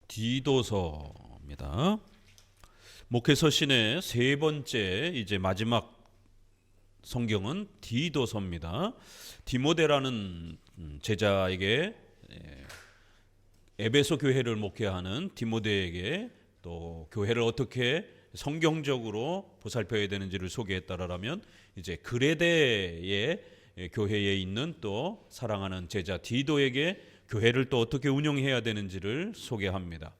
디도서입니다. 목회서 신의 세 번째 이제 마지막 성경은 디도서입니다. 디모데라는 제자에게 에베소 교회를 목회하는 디모데에게 또 교회를 어떻게 성경적으로 보살펴야 되는지를 소개했다라면 이제 그레데의 교회에 있는 또 사랑하는 제자 디도에게 교회를 또 어떻게 운영해야 되는지를 소개합니다.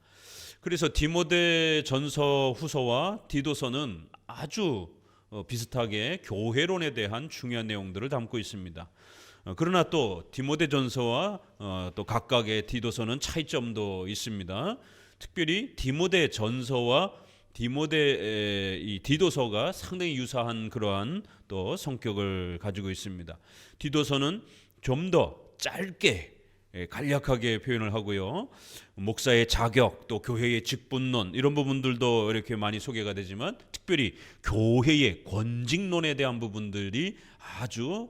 그래서 디모데 전서 후서와 디도서는 아주 비슷하게 교회론에 대한 중요한 내용들을 담고 있습니다. 그러나 또 디모데 전서와 또 각각의 디도서는 차이점도 있습니다. 특별히 디모데 전서와 이 디도서가 상당히 유사한 그러한 또 성격을 가지고 있습니다. 디도서는 좀 더 짧게 간략하게 표현을 하고요. 목사의 자격, 또 교회의 직분론 이런 부분들도 이렇게 많이 소개가 되지만 특별히 교회의 권직론에 대한 부분들이 아주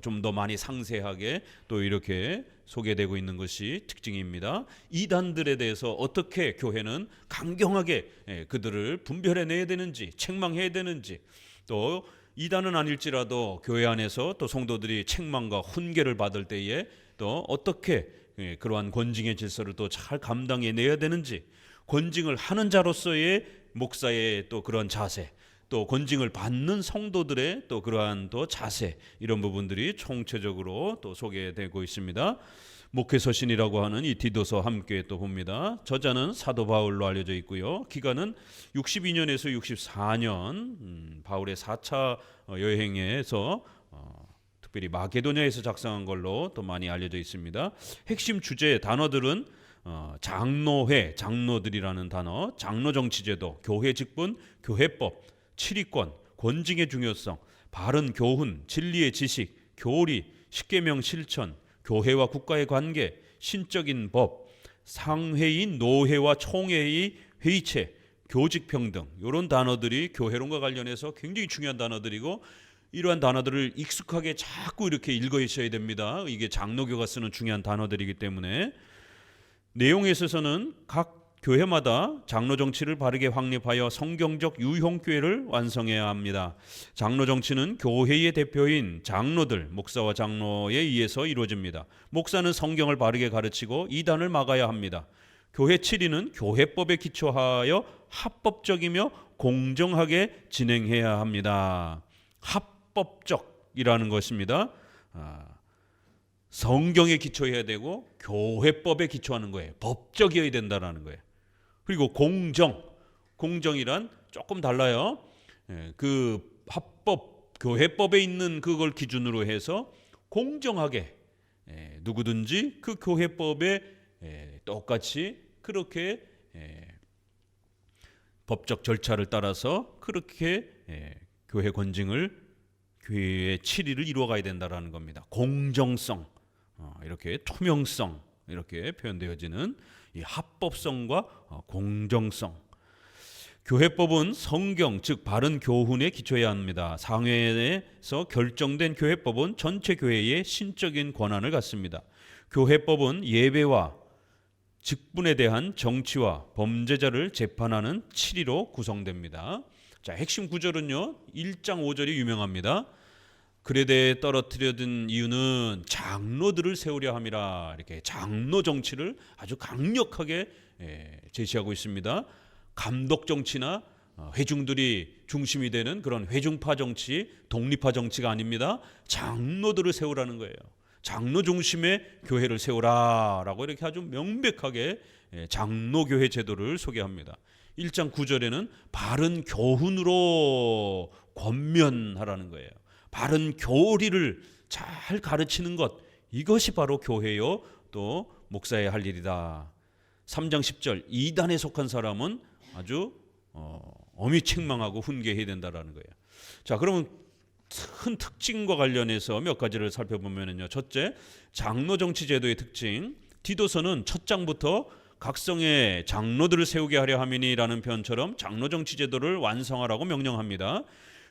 좀 더 많이 상세하게 또 이렇게 소개되고 있는 것이 특징입니다. 이단들에 대해서 어떻게 교회는 강경하게 그들을 분별해내야 되는지, 책망해야 되는지, 또 이단은 아닐지라도 교회 안에서 또 성도들이 책망과 훈계를 받을 때에 또 어떻게 그러한 권징의 질서를 또 잘 감당해내야 되는지, 권징을 하는 자로서의 목사의 또 그런 자세, 또 권징을 받는 성도들의 또 그러한 또 자세, 이런 부분들이 총체적으로 또 소개되고 있습니다. 목회서신이라고 하는 이 디도서 함께 또 봅니다. 저자는 사도 바울로 알려져 있고요. 기간은 62년에서 64년 바울의 4차 여행에서 특별히 마게도냐에서 작성한 걸로 또 많이 알려져 있습니다. 핵심 주제 단어들은 장로회, 장로들이라는 단어, 장로정치제도, 교회 직분, 교회법, 치리권, 권징의 중요성, 바른 교훈, 진리의 지식, 교리, 십계명 실천, 교회와 국가의 관계, 신적인 법, 상회인 노회와 총회의 회의체, 교직평등, 이런 단어들이 교회론과 관련해서 굉장히 중요한 단어들이고, 이러한 단어들을 익숙하게 자꾸 이렇게 읽으셔야 됩니다. 이게 장로교가 쓰는 중요한 단어들이기 때문에 내용에 있어서는 각 교회마다 장로 정치를 바르게 확립하여 성경적 유형교회를 완성해야 합니다. 장로 정치는 교회의 대표인 장로들, 목사와 장로에 의해서 이루어집니다. 목사는 성경을 바르게 가르치고 이단을 막아야 합니다. 교회 치리는 교회법에 기초하여 합법적이며 공정하게 진행해야 합니다. 합법적이라는 것입니다. 성경에 기초해야 되고 교회법에 기초하는 거예요. 법적이어야 된다는 거예요. 그리고 공정이란 조금 달라요. 그 합법, 교회법에 있는 그걸 기준으로 해서 공정하게 누구든지 그 교회법에 똑같이 그렇게 법적 절차를 따라서 그렇게 교회 권징을, 교회의 치리를 이루어가야 된다라는 겁니다. 공정성, 이렇게 투명성, 이렇게 표현되어지는 이 합법성과 공정성. 교회법은 성경, 즉 바른 교훈에 기초해야 합니다. 상회에서 결정된 교회법은 전체 교회의 신적인 권한을 갖습니다. 교회법은 예배와 직분에 대한 정치와 범죄자를 재판하는 치리로 구성됩니다. 자, 핵심 구절은요, 1장 5절이 유명합니다. 그레데에 떨어뜨려둔 이유는 장로들을 세우려 함이라. 이렇게 장로 정치를 아주 강력하게 제시하고 있습니다. 감독 정치나 회중들이 중심이 되는 그런 회중파 정치, 독립파 정치가 아닙니다. 장로들을 세우라는 거예요. 장로 중심의 교회를 세우라라고 이렇게 아주 명백하게 장로교회 제도를 소개합니다. 1장 9절에는 바른 교훈으로 권면하라는 거예요. 바른 교리를 잘 가르치는 것, 이것이 바로 교회요 또 목사의 할 일이다. 3장 10절, 이단에 속한 사람은 아주 엄히 책망하고 훈계해야 된다라는 거예요. 자, 그러면 큰 특징과 관련해서 몇 가지를 살펴보면요. 첫째, 장로 정치 제도의 특징. 디도서는 첫 장부터 각성의 장로들을 세우게 하려 함이니라는 표현처럼 장로 정치 제도를 완성하라고 명령합니다.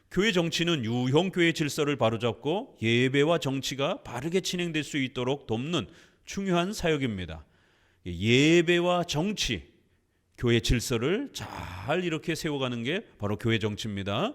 교회 정치는 유형교회 질서를 바로잡고 예배와 정치가 바르게 진행될 수 있도록 돕는 중요한 사역입니다. 예배와 정치, 교회 질서를 잘 이렇게 세워가는 게 바로 교회 정치입니다.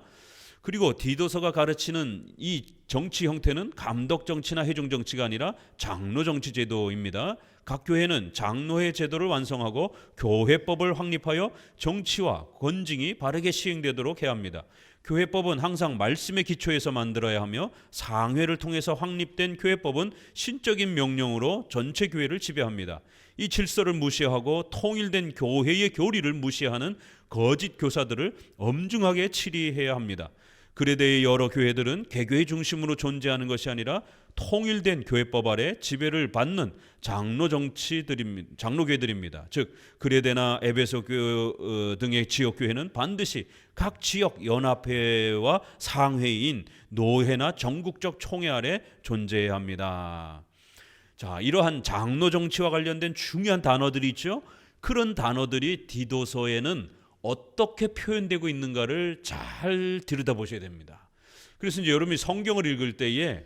그리고 디도서가 가르치는 이 정치 형태는 감독 정치나 회중 정치가 아니라 장로 정치 제도입니다. 각 교회는 장로회 제도를 완성하고 교회법을 확립하여 정치와 권징이 바르게 시행되도록 해야 합니다. 교회법은 항상 말씀의 기초에서 만들어야 하며 상회를 통해서 확립된 교회법은 신적인 명령으로 전체 교회를 지배합니다. 이 질서를 무시하고 통일된 교회의 교리를 무시하는 거짓 교사들을 엄중하게 치리해야 합니다. 그레데의 여러 교회들은 개교회 중심으로 존재하는 것이 아니라 통일된 교회법 아래 지배를 받는 장로교회들입니다. 즉 그레데나 에베소 등의 지역 교회는 반드시 각 지역 연합회와 상회인 노회나 전국적 총회 아래 존재해야 합니다. 자, 이러한 장로 정치와 관련된 중요한 단어들이 있죠. 그런 단어들이 디도서에는 어떻게 표현되고 있는가를 잘 들여다보셔야 됩니다. 그래서 이제 여러분이 성경을 읽을 때에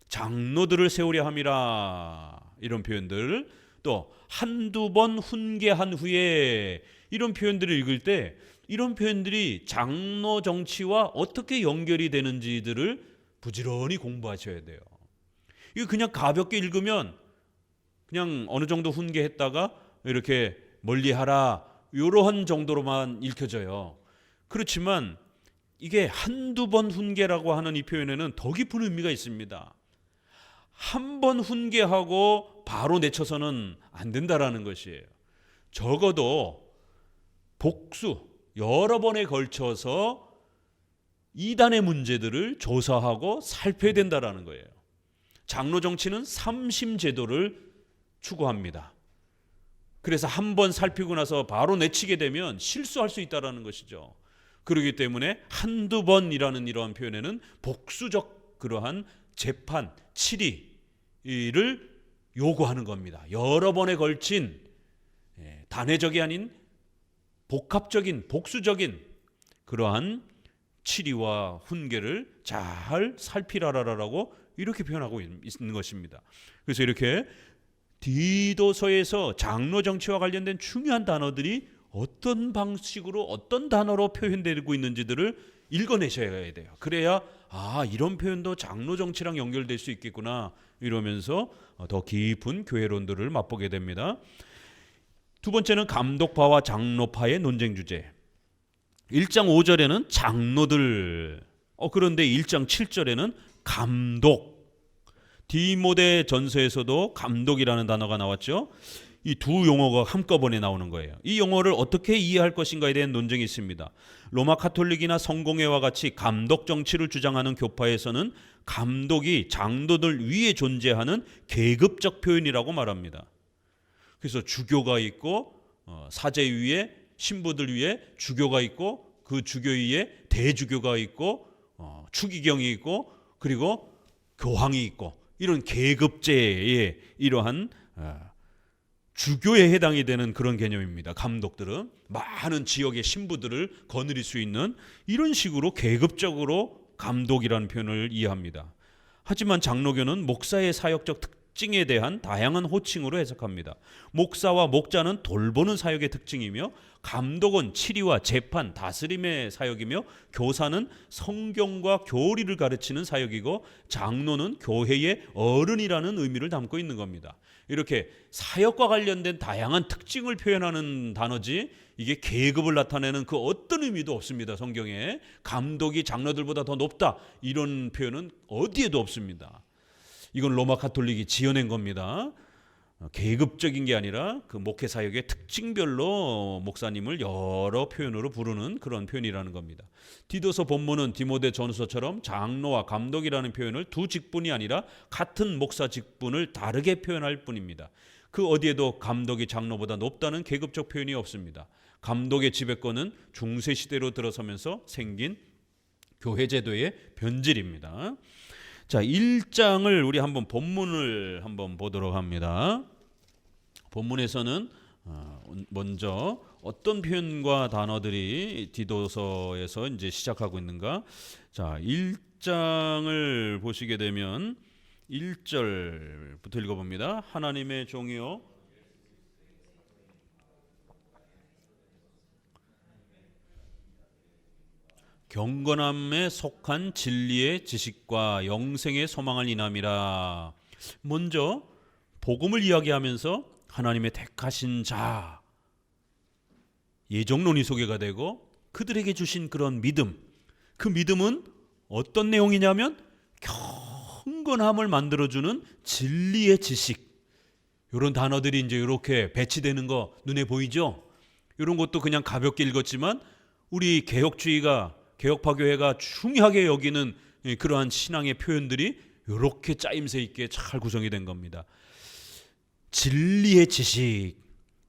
장로들을 세우려 함이라 이런 표현들, 또 한두 번 훈계한 후에 이런 표현들을 읽을 때 이런 표현들이 장로 정치와 어떻게 연결이 되는지들을 부지런히 공부하셔야 돼요. 이거 그냥 가볍게 읽으면 그냥 어느 정도 훈계했다가 이렇게 멀리하라 이러한 정도로만 읽혀져요. 그렇지만 이게 한두 번 훈계라고 하는 이 표현에는 더 깊은 의미가 있습니다. 한 번 훈계하고 바로 내쳐서는 안 된다라는 것이에요. 적어도 복수 여러 번에 걸쳐서 이단의 문제들을 조사하고 살펴야 된다라는 거예요. 장로 정치는 삼심제도를 추구합니다. 그래서 한 번 살피고 나서 바로 내치게 되면 실수할 수 있다는 것이죠. 그렇기 때문에 한두 번이라는 이러한 표현에는 복수적 그러한 재판, 치리를 요구하는 겁니다. 여러 번에 걸친 단회적이 아닌 복합적인, 복수적인 그러한 치리와 훈계를 잘 살피라라라고 이렇게 표현하고 있는 것입니다. 그래서 이렇게 디도서에서 장로 정치와 관련된 중요한 단어들이 어떤 방식으로 어떤 단어로 표현되고 있는지들을 읽어내셔야 돼요. 그래야 이런 표현도 장로 정치랑 연결될 수 있겠구나 이러면서 더 깊은 교회론들을 맛보게 됩니다. 두 번째는 감독파와 장로파의 논쟁 주제. 1장 5절에는 장로들, 그런데 1장 7절에는 감독. 디모데 전서에서도 감독이라는 단어가 나왔죠. 이 두 용어가 한꺼번에 나오는 거예요. 이 용어를 어떻게 이해할 것인가에 대한 논쟁이 있습니다. 로마 카톨릭이나 성공회와 같이 감독 정치를 주장하는 교파에서는 감독이 장로들 위에 존재하는 계급적 표현이라고 말합니다. 그래서 주교가 있고 사제 위에 신부들 위에 주교가 있고 그 주교 위에 대주교가 있고 추기경이 있고 그리고 교황이 있고 이런 계급제의 이러한 주교에 해당이 되는 그런 개념입니다. 감독들은 많은 지역의 신부들을 거느릴 수 있는 이런 식으로 계급적으로 감독이라는 표현을 이해합니다. 하지만 장로교는 목사의 사역적 특징에 대한 다양한 호칭으로 해석합니다. 목사와 목자는 돌보는 사역의 특징이며 감독은 치리와 재판, 다스림의 사역이며 교사는 성경과 교리를 가르치는 사역이고 장로는 교회의 어른이라는 의미를 담고 있는 겁니다. 이렇게 사역과 관련된 다양한 특징을 표현하는 단어지 이게 계급을 나타내는 그 어떤 의미도 없습니다. 성경에 감독이 장로들보다 더 높다 이런 표현은 어디에도 없습니다. 이건 로마 가톨릭이 지어낸 겁니다. 계급적인 게 아니라 그 목회 사역의 특징별로 목사님을 여러 표현으로 부르는 그런 표현이라는 겁니다. 디도서 본문은 디모데 전서처럼 장로와 감독이라는 표현을 두 직분이 아니라 같은 목사 직분을 다르게 표현할 뿐입니다. 그 어디에도 감독이 장로보다 높다는 계급적 표현이 없습니다. 감독의 지배권은 중세 시대로 들어서면서 생긴 교회 제도의 변질입니다. 자, 1장을 우리 한번 본문을 한번 보도록 합니다. 본문에서는 먼저 어떤 표현과 단어들이 디도서에서 이제 시작하고 있는가? 자, 1장을 보시게 되면 1절부터 읽어봅니다. 하나님의 종이요 경건함에 속한 진리의 지식과 영생의 소망을 인함이라. 먼저 복음을 이야기하면서 하나님의 택하신 자, 예정론이 소개가 되고 그들에게 주신 그런 믿음, 그 믿음은 어떤 내용이냐면 경건함을 만들어주는 진리의 지식. 이런 단어들이 이제 이렇게 배치되는 거 눈에 보이죠? 이런 것도 그냥 가볍게 읽었지만 우리 개혁파교회가 중요하게 여기는 그러한 신앙의 표현들이 이렇게 짜임새 있게 잘 구성이 된 겁니다. 진리의 지식,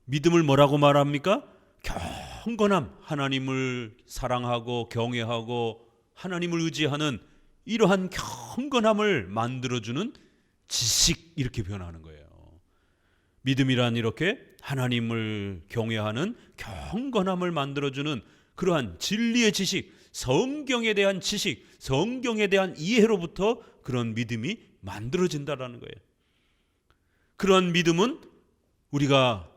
믿음을 뭐라고 말합니까? 경건함, 하나님을 사랑하고 경외하고 하나님을 의지하는 이러한 경건함을 만들어주는 지식, 이렇게 표현하는 거예요. 믿음이란 이렇게 하나님을 경외하는 경건함을 만들어주는 그러한 진리의 지식, 성경에 대한 지식, 성경에 대한 이해로부터 그런 믿음이 만들어진다라는 거예요. 그러한 믿음은 우리가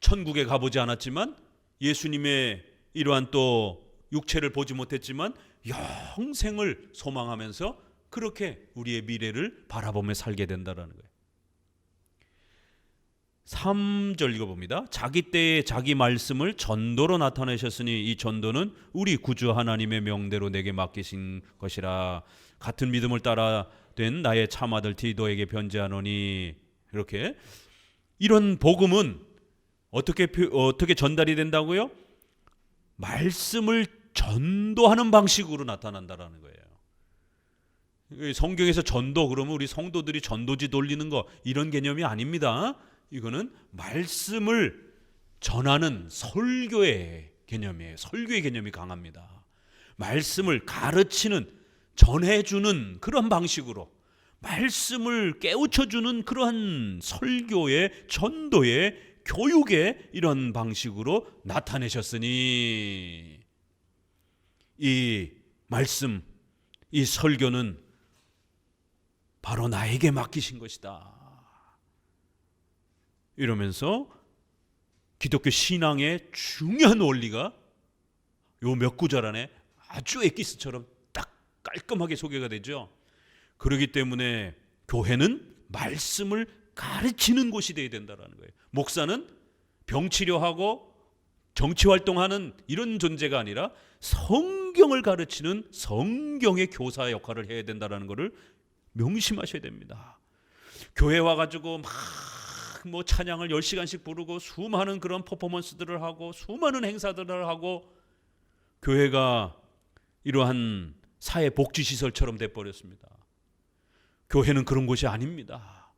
천국에 가보지 않았지만 예수님의 이러한 또 육체를 보지 못했지만 영생을 소망하면서 그렇게 우리의 미래를 바라보며 살게 된다라는 거예요. 3절 읽어봅니다. 자기 때에 자기 말씀을 전도로 나타내셨으니 이 전도는 우리 구주 하나님의 명대로 내게 맡기신 것이라. 같은 믿음을 따라 된 나의 참아들 디도에게 변제하노니. 이렇게 이런 복음은 어떻게 전달이 된다고요? 말씀을 전도하는 방식으로 나타난다라는 거예요. 성경에서 전도 그러면 우리 성도들이 전도지 돌리는 거 이런 개념이 아닙니다. 이거는 말씀을 전하는 설교의 개념이에요. 설교의 개념이 강합니다. 말씀을 가르치는, 전해주는 그런 방식으로 말씀을 깨우쳐주는 그러한 설교의, 전도의, 교육의 이런 방식으로 나타내셨으니 이 말씀, 이 설교는 바로 나에게 맡기신 것이다. 이러면서 기독교 신앙의 중요한 원리가 요 몇 구절 안에 아주 엑기스처럼 딱 깔끔하게 소개가 되죠. 그렇기 때문에 교회는 말씀을 가르치는 곳이 되어야 된다는 거예요. 목사는 병치료하고 정치활동하는 이런 존재가 아니라 성경을 가르치는 성경의 교사 역할을 해야 된다는 것을 명심하셔야 됩니다. 교회 와가지고 막 찬양을 10시간씩 부르고 수많은 그런 퍼포먼스들을 하고 수많은 행사들을 하고 교회가 이러한 사회복지시설처럼 돼버렸습니다. 교회는 그런 곳이 아닙니다.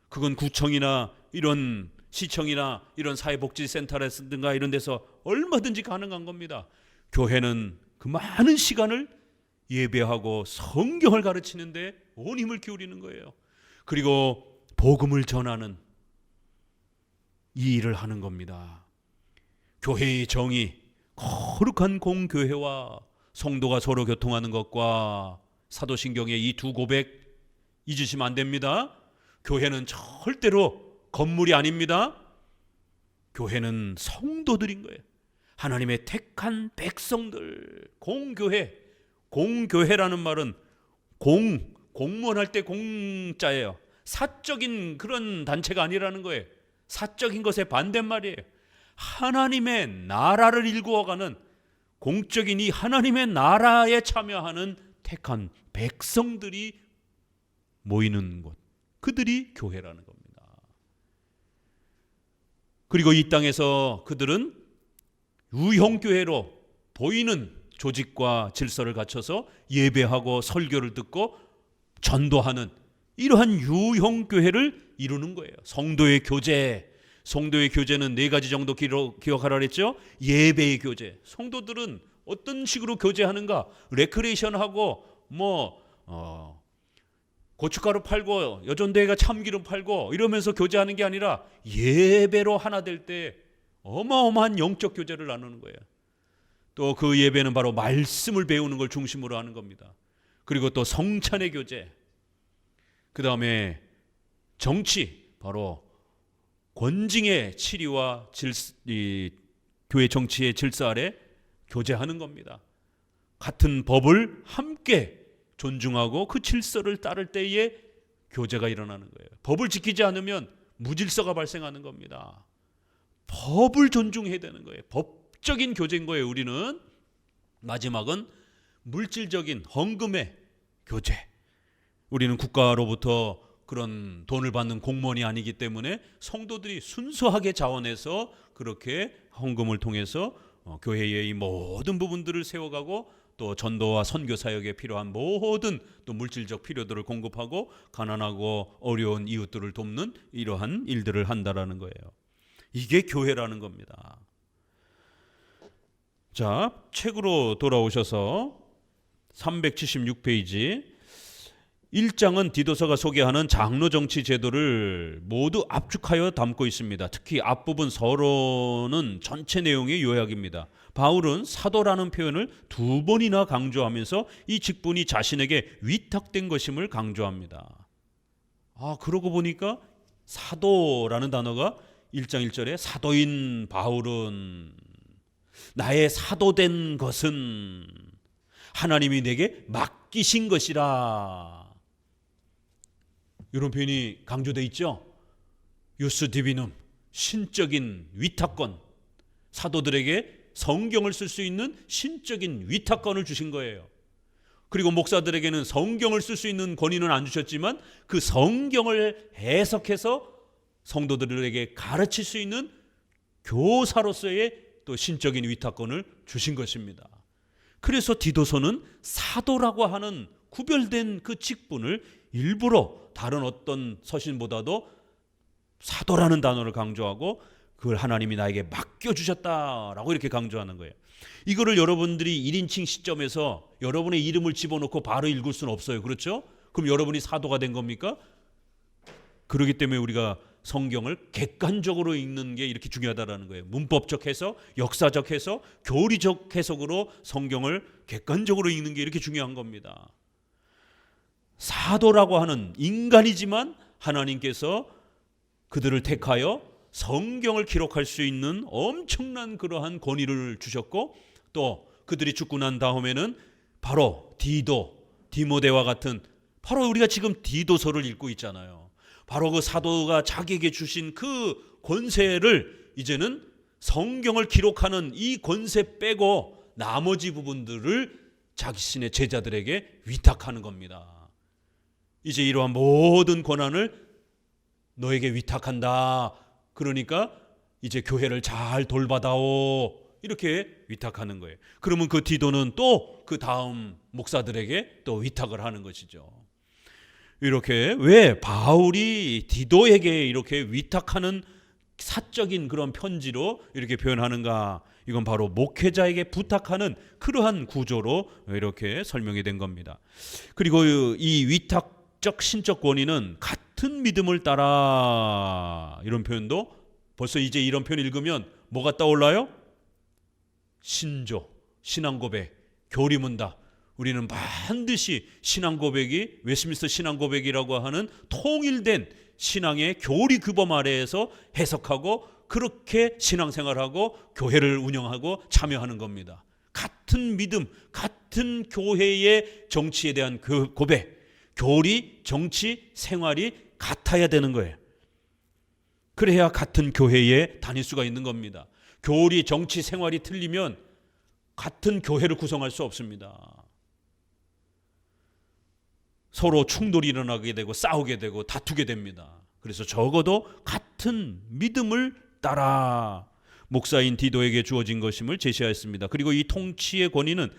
그건 구청이나 이런 시청이나 이런 사회복지센터라든가 이런 데서 얼마든지 가능한 겁니다. 교회는 그 많은 시간을 예배하고 성경을 가르치는데 온 힘을 기울이는 거예요. 그리고 복음을 전하는 이 일을 하는 겁니다. 교회의 정의, 거룩한 공교회와 성도가 서로 교통하는 것과 사도신경의 이 두 고백 잊으시면 안 됩니다. 교회는 절대로 건물이 아닙니다. 교회는 성도들인 거예요. 하나님의 택한 백성들, 공교회. 공교회라는 말은 공무원 할 때 공자예요. 사적인 그런 단체가 아니라는 거예요. 사적인 것의 반대말이에요. 하나님의 나라를 일구어가는 공적인 이 하나님의 나라에 참여하는 택한 백성들이 모이는 곳, 그들이 교회라는 겁니다. 그리고 이 땅에서 그들은 유형교회로 보이는 조직과 질서를 갖춰서 예배하고 설교를 듣고 전도하는 이러한 유형교회를 이루는 거예요. 성도의 교제. 성도의 교제는 4가지 정도 기억하라 그랬죠. 예배의 교제. 성도들은 어떤 식으로 교제하는가? 레크레이션하고 고춧가루 팔고 여전대회가 참기름 팔고 이러면서 교제하는 게 아니라 예배로 하나 될 때 어마어마한 영적 교제를 나누는 거예요. 또 그 예배는 바로 말씀을 배우는 걸 중심으로 하는 겁니다. 그리고 또 성찬의 교제, 그 다음에 정치, 바로 권징의 치리와 교회 정치의 질서 아래 교제하는 겁니다. 같은 법을 함께 존중하고 그 질서를 따를 때에 교제가 일어나는 거예요. 법을 지키지 않으면 무질서가 발생하는 겁니다. 법을 존중해야 되는 거예요. 법적인 교제인 거예요. 우리는 마지막은 물질적인 헌금의 교제. 우리는 국가로부터 그런 돈을 받는 공무원이 아니기 때문에 성도들이 순수하게 자원해서 그렇게 헌금을 통해서 교회의 이 모든 부분들을 세워가고 또 전도와 선교 사역에 필요한 모든 또 물질적 필요들을 공급하고 가난하고 어려운 이웃들을 돕는 이러한 일들을 한다라는 거예요. 이게 교회라는 겁니다. 자, 책으로 돌아오셔서 376페이지 1장은 디도서가 소개하는 장로 정치 제도를 모두 압축하여 담고 있습니다. 특히 앞부분 서론은 전체 내용의 요약입니다. 바울은 사도라는 표현을 2번이나 강조하면서 이 직분이 자신에게 위탁된 것임을 강조합니다. 그러고 보니까 사도라는 단어가 1장 1절에 사도인 바울은 나의 사도된 것은 하나님이 내게 맡기신 것이라. 이런 표현이 강조되어 있죠. 유스 디비눔, 신적인 위탁권, 사도들에게 성경을 쓸 수 있는 신적인 위탁권을 주신 거예요. 그리고 목사들에게는 성경을 쓸 수 있는 권위는 안 주셨지만 그 성경을 해석해서 성도들에게 가르칠 수 있는 교사로서의 또 신적인 위탁권을 주신 것입니다. 그래서 디도서는 사도라고 하는 구별된 그 직분을 일부러 다른 어떤 서신보다도 사도라는 단어를 강조하고 그걸 하나님이 나에게 맡겨주셨다라고 이렇게 강조하는 거예요. 이거를 여러분들이 1인칭 시점에서 여러분의 이름을 집어넣고 바로 읽을 수는 없어요. 그렇죠? 그럼 여러분이 사도가 된 겁니까? 그렇기 때문에 우리가 성경을 객관적으로 읽는 게 이렇게 중요하다는 거예요. 문법적 해석, 역사적 해석, 교리적 해석으로 성경을 객관적으로 읽는 게 이렇게 중요한 겁니다. 사도라고 하는 인간이지만 하나님께서 그들을 택하여 성경을 기록할 수 있는 엄청난 그러한 권위를 주셨고 또 그들이 죽고 난 다음에는 바로 디모데와 같은 바로 우리가 지금 디도서를 읽고 있잖아요. 바로 그 사도가 자기에게 주신 그 권세를 이제는 성경을 기록하는 이 권세 빼고 나머지 부분들을 자신의 제자들에게 위탁하는 겁니다. 이제 이러한 모든 권한을 너에게 위탁한다. 그러니까 이제 교회를 잘 돌봐다오. 이렇게 위탁하는 거예요. 그러면 그 디도는 또 그 다음 목사들에게 또 위탁을 하는 것이죠. 이렇게 왜 바울이 디도에게 이렇게 위탁하는 사적인 그런 편지로 이렇게 표현하는가? 이건 바로 목회자에게 부탁하는 그러한 구조로 이렇게 설명이 된 겁니다. 그리고 이 위탁적 신적 권위는 같은 믿음을 따라 이런 표현도 벌써 이제 이런 표현 읽으면 뭐가 떠올라요? 신조, 신앙고백, 교리문답. 우리는 반드시 신앙고백이 웨스트민스터 신앙고백이라고 하는 통일된 신앙의 교리 규범 아래에서 해석하고 그렇게 신앙생활하고 교회를 운영하고 참여하는 겁니다. 같은 믿음, 같은 교회의 정치에 대한 그 고백, 교리, 정치, 생활이 같아야 되는 거예요. 그래야 같은 교회에 다닐 수가 있는 겁니다. 교리, 정치, 생활이 틀리면 같은 교회를 구성할 수 없습니다. 서로 충돌이 일어나게 되고 싸우게 되고 다투게 됩니다. 그래서 적어도 같은 믿음을 따라 목사인 디도에게 주어진 것임을 제시하였습니다. 그리고 이 통치의 권위는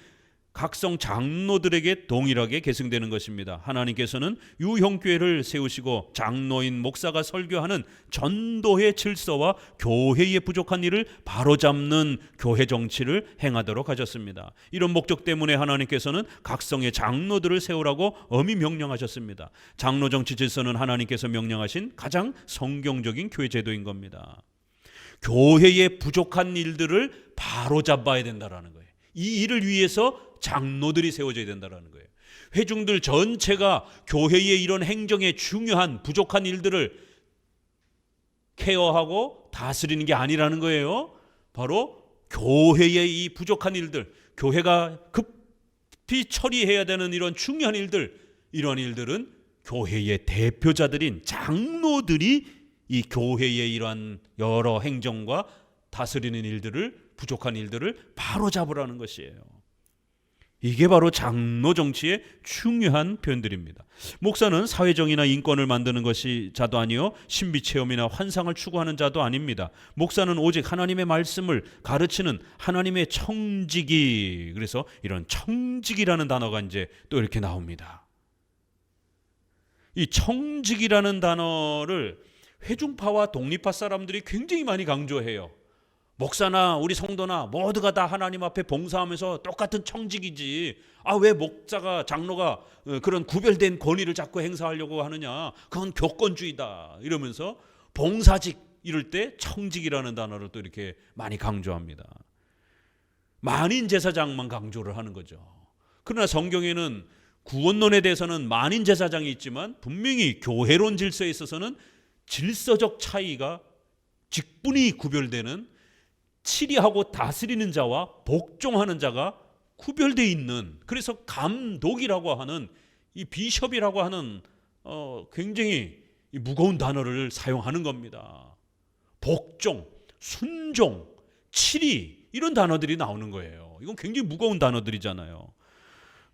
각성 장로들에게 동일하게 계승되는 것입니다. 하나님께서는 유형교회를 세우시고 장로인 목사가 설교하는 전도의 질서와 교회의 부족한 일을 바로잡는 교회 정치를 행하도록 하셨습니다. 이런 목적 때문에 하나님께서는 각성의 장로들을 세우라고 엄히 명령하셨습니다. 장로 정치 질서는 하나님께서 명령하신 가장 성경적인 교회 제도인 겁니다. 교회의 부족한 일들을 바로잡아야 된다는 거예요. 이 일을 위해서 장로들이 세워져야 된다는 거예요. 회중들 전체가 교회의 이런 행정에 중요한 부족한 일들을 케어하고 다스리는 게 아니라는 거예요. 바로 교회의 이 부족한 일들, 교회가 처리해야 되는 이런 중요한 일들, 이런 일들은 교회의 대표자들인 장로들이 이 교회의 이러한 여러 행정과 다스리는 일들을, 부족한 일들을 바로잡으라는 것이에요. 이게 바로 장로 정치의 중요한 표현들입니다. 목사는 사회정의나 인권을 만드는 것이 자도 아니요 신비체험이나 환상을 추구하는 자도 아닙니다. 목사는 오직 하나님의 말씀을 가르치는 하나님의 청지기, 그래서 이런 청지기라는 단어가 이제 또 이렇게 나옵니다. 이 청지기라는 단어를 회중파와 독립파 사람들이 굉장히 많이 강조해요. 목사나 우리 성도나 모두가 다 하나님 앞에 봉사하면서 똑같은 청직이지, 왜 목사가, 장로가 그런 구별된 권위를 자꾸 행사하려고 하느냐, 그건 교권주의다 이러면서 봉사직 이럴 때 청직이라는 단어를 또 이렇게 많이 강조합니다. 만인 제사장만 강조를 하는 거죠. 그러나 성경에는 구원론에 대해서는 만인 제사장이 있지만 분명히 교회론 질서에 있어서는 질서적 차이가, 직분이 구별되는, 치리하고 다스리는 자와 복종하는 자가 구별되어 있는, 그래서 감독이라고 하는, 이 비숍이라고 하는 굉장히 무거운 단어를 사용하는 겁니다. 복종, 순종, 치리, 이런 단어들이 나오는 거예요. 이건 굉장히 무거운 단어들이잖아요.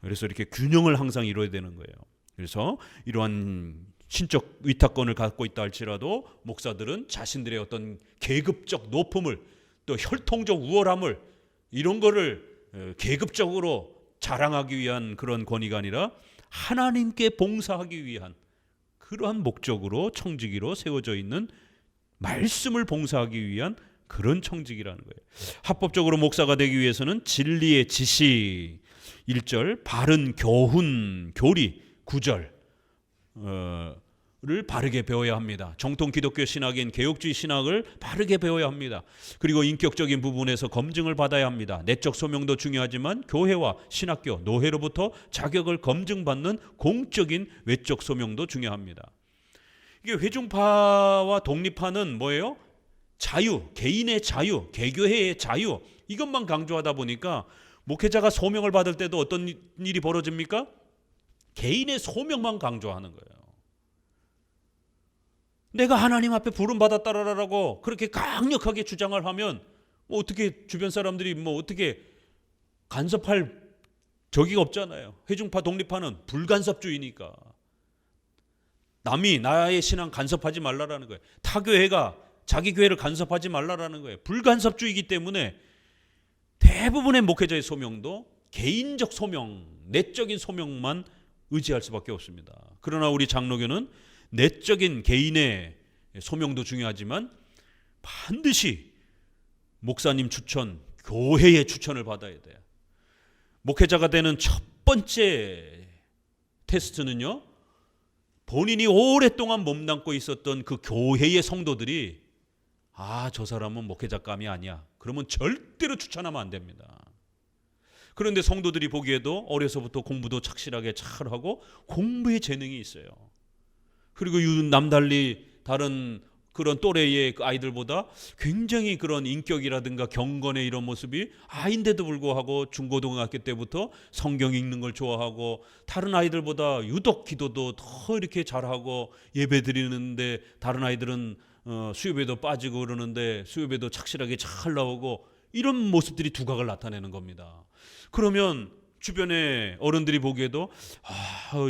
그래서 이렇게 균형을 항상 이루어야 되는 거예요. 그래서 이러한 신적 위탁권을 갖고 있다 할지라도 목사들은 자신들의 어떤 계급적 높음을, 또 혈통적 우월함을, 이런 거를 계급적으로 자랑하기 위한 그런 권위가 아니라 하나님께 봉사하기 위한 그러한 목적으로 청지기로 세워져 있는, 말씀을 봉사하기 위한 그런 청지기라는 거예요. 합법적으로 목사가 되기 위해서는 진리의 지식 1절, 바른 교훈, 교리 9절 를 바르게 배워야 합니다. 정통 기독교 신학인 개혁주의 신학을 바르게 배워야 합니다. 그리고 인격적인 부분에서 검증을 받아야 합니다. 내적 소명도 중요하지만 교회와 신학교, 노회로부터 자격을 검증받는 공적인 외적 소명도 중요합니다. 이게 회중파와 독립파는 뭐예요? 자유, 개인의 자유, 개교회의 자유, 이것만 강조하다 보니까 목회자가 소명을 받을 때도 어떤 일이 벌어집니까? 개인의 소명만 강조하는 거예요. 내가 하나님 앞에 부름받았다라고 그렇게 강력하게 주장을 하면 어떻게 주변 사람들이 어떻게 간섭할 적이가 없잖아요. 회중파 독립파는 불간섭주의니까 남이 나의 신앙 간섭하지 말라라는 거예요. 타교회가 자기 교회를 간섭하지 말라라는 거예요. 불간섭주의이기 때문에 대부분의 목회자의 소명도 개인적 소명, 내적인 소명만 의지할 수밖에 없습니다. 그러나 우리 장로교는 내적인 개인의 소명도 중요하지만 반드시 목사님 추천, 교회의 추천을 받아야 돼요. 목회자가 되는 첫 번째 테스트는요, 본인이 오랫동안 몸담고 있었던 그 교회의 성도들이 저 사람은 목회자감이 아니야, 그러면 절대로 추천하면 안 됩니다. 그런데 성도들이 보기에도 어려서부터 공부도 착실하게 잘하고 공부에 재능이 있어요. 그리고 남달리 다른 그런 또래의 아이들보다 굉장히 그런 인격이라든가 경건의 이런 모습이 아인데도 불구하고 중고등학교 때부터 성경 읽는 걸 좋아하고, 다른 아이들보다 유독 기도도 더 이렇게 잘하고, 예배 드리는데 다른 아이들은 수요배도 빠지고 그러는데 수요배도 착실하게 잘 나오고, 이런 모습들이 두각을 나타내는 겁니다. 그러면 주변에 어른들이 보기에도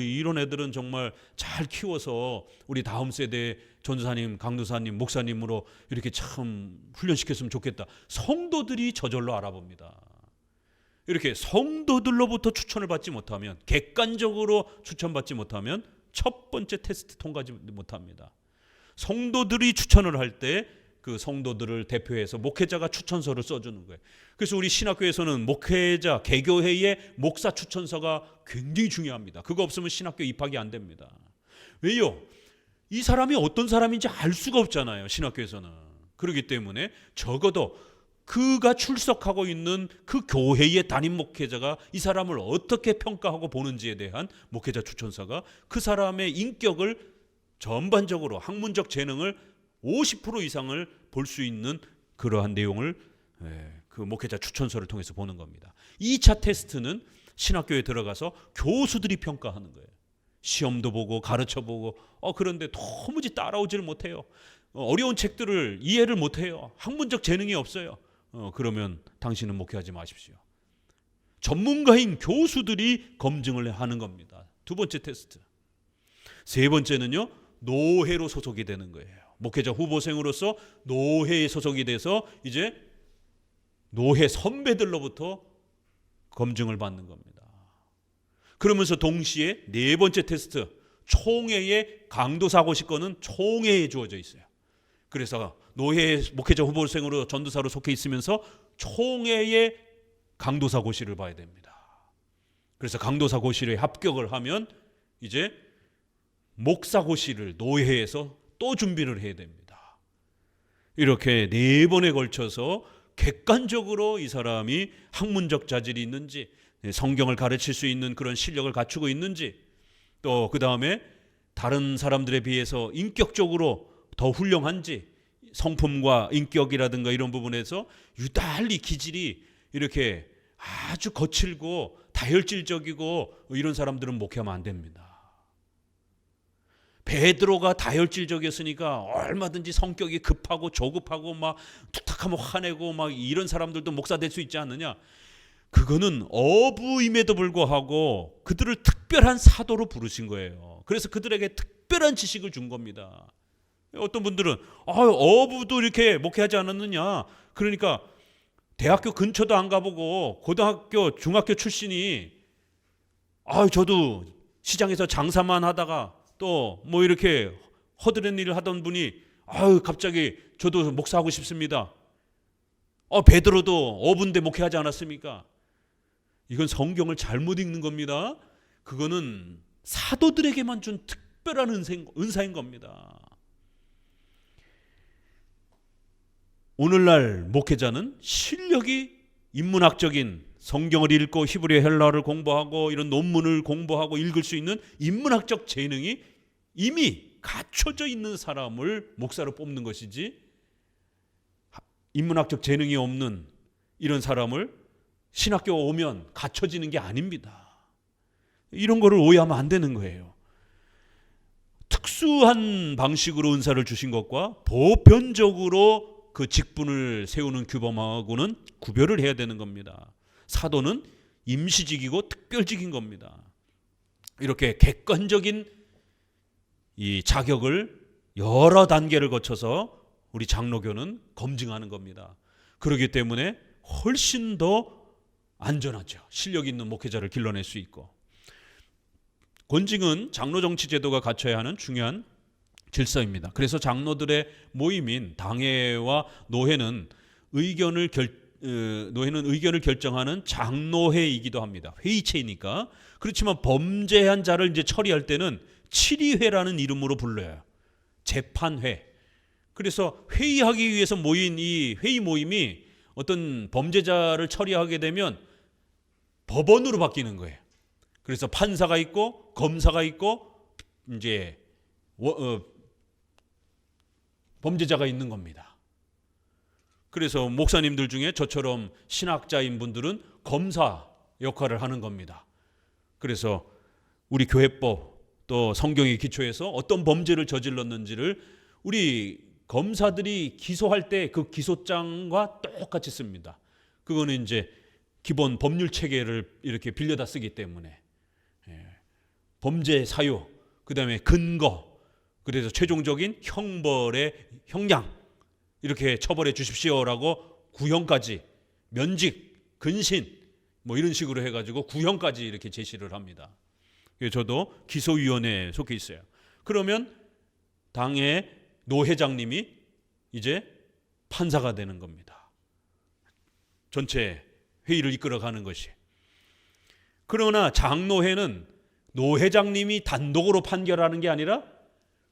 이런 애들은 정말 잘 키워서 우리 다음 세대 전도사님, 강도사님, 목사님으로 이렇게 참 훈련시켰으면 좋겠다. 성도들이 저절로 알아봅니다. 이렇게 성도들로부터 추천을 받지 못하면, 객관적으로 추천받지 못하면 첫 번째 테스트 통과하지 못합니다. 성도들이 추천을 할 때 그 성도들을 대표해서 목회자가 추천서를 써주는 거예요. 그래서 우리 신학교에서는 목회자, 개교회의 목사 추천서가 굉장히 중요합니다. 그거 없으면 신학교 입학이 안 됩니다. 왜요? 이 사람이 어떤 사람인지 알 수가 없잖아요, 신학교에서는. 그렇기 때문에 적어도 그가 출석하고 있는 그 교회의 담임 목회자가 이 사람을 어떻게 평가하고 보는지에 대한 목회자 추천서가 그 사람의 인격을 전반적으로, 학문적 재능을 50% 이상을 볼 수 있는 그러한 내용을 그 목회자 추천서를 통해서 보는 겁니다. 2차 테스트는 신학교에 들어가서 교수들이 평가하는 거예요. 시험도 보고 가르쳐 보고 그런데 도무지 따라오지를 못해요. 어려운 책들을 이해를 못해요. 학문적 재능이 없어요. 그러면 당신은 목회하지 마십시오. 전문가인 교수들이 검증을 하는 겁니다. 두 번째 테스트. 세 번째는요, 노회로 소속이 되는 거예요. 목회자 후보생으로서 노회에 소속이 돼서 이제 노회 선배들로부터 검증을 받는 겁니다. 그러면서 동시에 네 번째 테스트, 총회의 강도사고시권은 총회에 주어져 있어요. 그래서 노회 목회자 후보생으로 전도사로 속해 있으면서 총회의 강도사고시를 봐야 됩니다. 그래서 강도사고시에 합격을 하면 이제 목사고시를 노회에서 또 준비를 해야 됩니다. 이렇게 네 번에 걸쳐서 객관적으로 이 사람이 학문적 자질이 있는지, 성경을 가르칠 수 있는 그런 실력을 갖추고 있는지, 또 그 다음에 다른 사람들에 비해서 인격적으로 더 훌륭한지, 성품과 인격이라든가 이런 부분에서 유달리 기질이 이렇게 아주 거칠고 다혈질적이고 이런 사람들은 목회하면 안 됩니다. 베드로가 다혈질적이었으니까 얼마든지 성격이 급하고 조급하고 막 툭탁하면 화내고 막 이런 사람들도 목사 될 수 있지 않느냐? 그거는 어부임에도 불구하고 그들을 특별한 사도로 부르신 거예요. 그래서 그들에게 특별한 지식을 준 겁니다. 어떤 분들은 어부도 이렇게 목회하지 않았느냐? 그러니까 대학교 근처도 안 가보고 고등학교, 중학교 출신이 저도 시장에서 장사만 하다가 또 뭐 이렇게 허드렛 일을 하던 분이 갑자기 저도 목사하고 싶습니다. 베드로도 어부인데 목회하지 않았습니까? 이건 성경을 잘못 읽는 겁니다. 그거는 사도들에게만 준 특별한 은사인 겁니다. 오늘날 목회자는 실력이 인문학적인 성경을 읽고 히브리 헬라어를 공부하고 이런 논문을 공부하고 읽을 수 있는 인문학적 재능이 이미 갖춰져 있는 사람을 목사로 뽑는 것이지, 인문학적 재능이 없는 이런 사람을 신학교 오면 갖춰지는 게 아닙니다. 이런 거를 오해하면 안 되는 거예요. 특수한 방식으로 은사를 주신 것과 보편적으로 그 직분을 세우는 규범하고는 구별을 해야 되는 겁니다. 사도는 임시직이고 특별직인 겁니다. 이렇게 객관적인 이 자격을 여러 단계를 거쳐서 우리 장로교는 검증하는 겁니다. 그렇기 때문에 훨씬 더 안전하죠. 실력 있는 목회자를 길러낼 수 있고. 권징은 장로 정치 제도가 갖춰야 하는 중요한 질서입니다. 그래서 장로들의 모임인 당회와 노회는 의견을 결정하는 장로회이기도 합니다. 회의체이니까. 그렇지만 범죄한 자를 이제 처리할 때는 치리회라는 이름으로 불러요. 재판회. 그래서 회의하기 위해서 모인 이 회의 모임이 어떤 범죄자를 처리하게 되면 법원으로 바뀌는 거예요. 그래서 판사가 있고 검사가 있고 이제 범죄자가 있는 겁니다. 그래서 목사님들 중에 저처럼 신학자인 분들은 검사 역할을 하는 겁니다. 그래서 우리 교회법 또 성경의 기초에서 어떤 범죄를 저질렀는지를 우리 검사들이 기소할 때 그 기소장과 똑같이 씁니다. 그거는 이제 기본 법률 체계를 이렇게 빌려다 쓰기 때문에 범죄 사유, 그다음에 근거, 그래서 최종적인 형벌의 형량 이렇게 처벌해 주십시오라고 구형까지, 면직, 근신 뭐 이런 식으로 해가지고 구형까지 이렇게 제시를 합니다. 저도 기소위원회에 속해 있어요. 그러면 당의 노회장님이 이제 판사가 되는 겁니다. 전체 회의를 이끌어가는 것이. 그러나 장로회는 노회장님이 단독으로 판결하는 게 아니라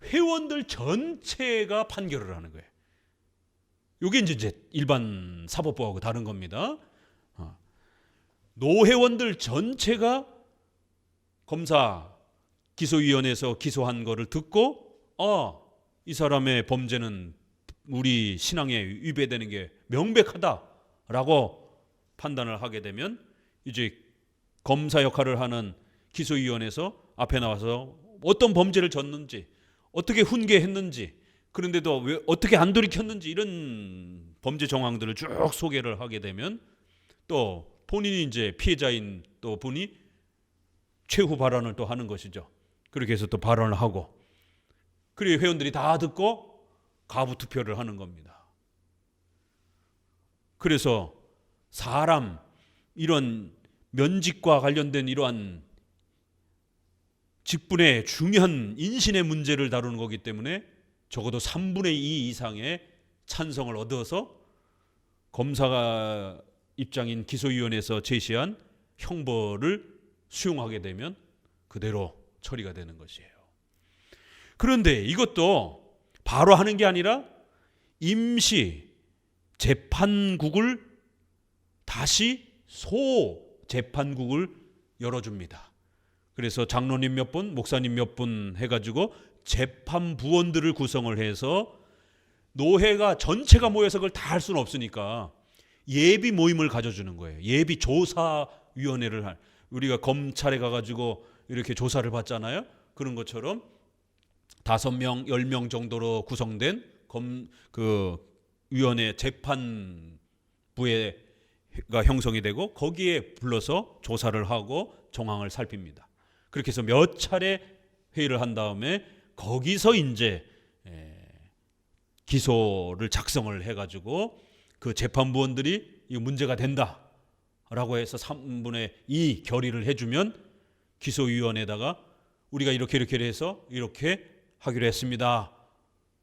회원들 전체가 판결을 하는 거예요. 이게 이제 일반 사법부하고 다른 겁니다. 노회원들 전체가 검사 기소위원회에서 기소한 거를 듣고 이 사람의 범죄는 우리 신앙에 위배되는 게 명백하다라고 판단을 하게 되면 이제 검사 역할을 하는 기소위원회에서 앞에 나와서 어떤 범죄를 졌는지, 어떻게 훈계했는지, 그런데도 왜 어떻게 안 돌이켰는지 이런 범죄 정황들을 쭉 소개를 하게 되면 또 본인이 이제 피해자인 또 분이 최후 발언을 또 하는 것이죠. 그렇게 해서 또 발언을 하고, 그리고 회원들이 다 듣고 가부 투표를 하는 겁니다. 그래서 사람 이런 면직과 관련된 이러한 직분의 중요한 인신의 문제를 다루는 거기 때문에 적어도 3분의 2 이상의 찬성을 얻어서 검사가 입장인 기소위원회에서 제시한 형벌을 수용하게 되면 그대로 처리가 되는 것이에요. 그런데 이것도 바로 하는 게 아니라 임시 재판국을 다시 소재판국을 열어줍니다. 그래서 장로님 몇 분, 목사님 몇 분 해가지고 재판부원들을 구성을 해서 노회가 전체가 모여서 그걸 다 할 수는 없으니까 예비 모임을 가져주는 거예요. 예비 조사위원회를 우리가 검찰에 가가지고 이렇게 조사를 받잖아요. 그런 것처럼 5명, 10명 정도로 구성된 그 위원회 재판부가 형성이 되고 거기에 불러서 조사를 하고 정황을 살핍니다. 그렇게 해서 몇 차례 회의를 한 다음에 거기서 이제 기소를 작성을 해가지고 그 재판부원들이 이거 문제가 된다라고 해서 3분의 2 결의를 해주면 기소위원회에다가 우리가 이렇게 해서 이렇게 하기로 했습니다.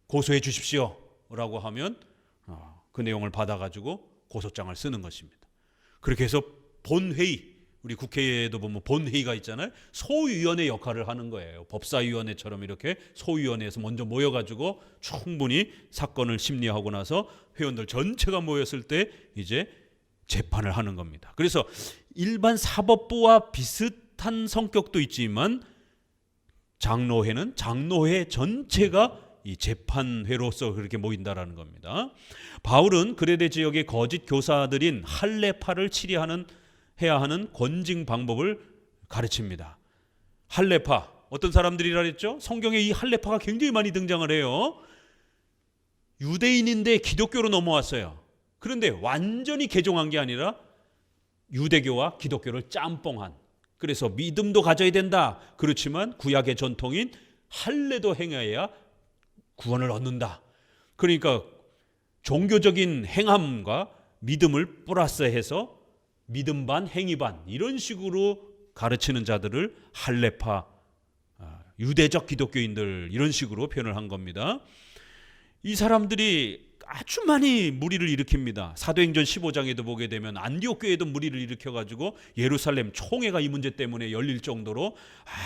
고소해 주십시오라고 하면 그 내용을 받아가지고 고소장을 쓰는 것입니다. 그렇게 해서 본회의, 우리 국회에도 보면 본회의가 있잖아요. 소위원회 역할을 하는 거예요. 법사위원회처럼 이렇게 소위원회에서 먼저 모여가지고 충분히 사건을 심리하고 나서 회원들 전체가 모였을 때 이제 재판을 하는 겁니다. 그래서 일반 사법부와 비슷한 성격도 있지만 장로회는 장로회 전체가 이 재판회로서 그렇게 모인다라는 겁니다. 바울은 그레데 지역의 거짓 교사들인 할례파를 해야 하는 권징 방법을 가르칩니다. 할례파, 어떤 사람들이라 그랬죠? 성경에 이 할례파가 굉장히 많이 등장을 해요. 유대인인데 기독교로 넘어왔어요. 그런데 완전히 개종한 게 아니라 유대교와 기독교를 짬뽕한, 그래서 믿음도 가져야 된다. 그렇지만 구약의 전통인 할례도 행해야 구원을 얻는다. 그러니까 종교적인 행함과 믿음을 플러스해서 믿음 반 행위 반 이런 식으로 가르치는 자들을 할례파, 유대적 기독교인들 이런 식으로 표현을 한 겁니다. 이 사람들이 아주 많이 무리를 일으킵니다. 사도행전 15장에도 보게 되면 안디옥 교회도 무리를 일으켜가지고 예루살렘 총회가 이 문제 때문에 열릴 정도로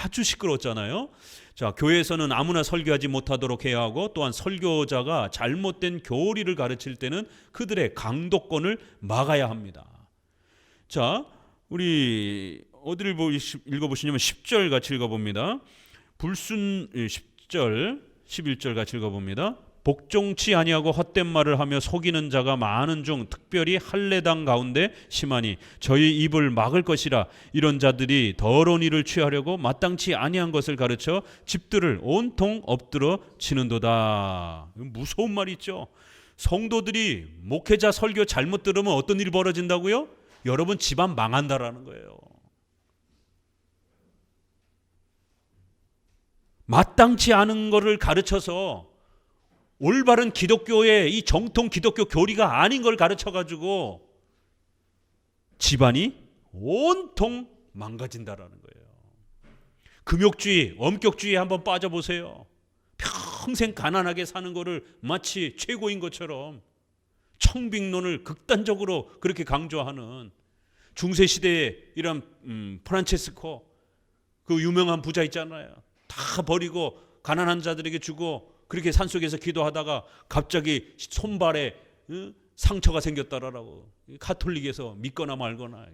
아주 시끄러웠잖아요. 자, 교회에서는 아무나 설교하지 못하도록 해야 하고, 또한 설교자가 잘못된 교리를 가르칠 때는 그들의 강도권을 막아야 합니다. 자, 우리 어디를 읽어보시냐면 10절 같이 읽어봅니다. 불순 10절 11절 같이 읽어봅니다. 복종치 아니하고 헛된 말을 하며 속이는 자가 많은 중 특별히 할례당 가운데 심하니 저희 입을 막을 것이라. 이런 자들이 더러운 일을 취하려고 마땅치 아니한 것을 가르쳐 집들을 온통 엎드러 치는도다. 무서운 말이 있죠. 성도들이 목회자 설교 잘못 들으면 어떤 일이 벌어진다고요? 여러분 집안 망한다라는 거예요. 마땅치 않은 것을 가르쳐서 올바른 기독교의 이 정통 기독교 교리가 아닌 걸 가르쳐가지고 집안이 온통 망가진다라는 거예요. 금욕주의, 엄격주의에 한번 빠져보세요. 평생 가난하게 사는 거를 마치 최고인 것처럼 청빙론을 극단적으로 그렇게 강조하는 중세시대의 이런 프란체스코, 그 유명한 부자 있잖아요. 다 버리고 가난한 자들에게 주고 그렇게 산속에서 기도하다가 갑자기 손발에 상처가 생겼다라고. 가톨릭에서 믿거나 말거나.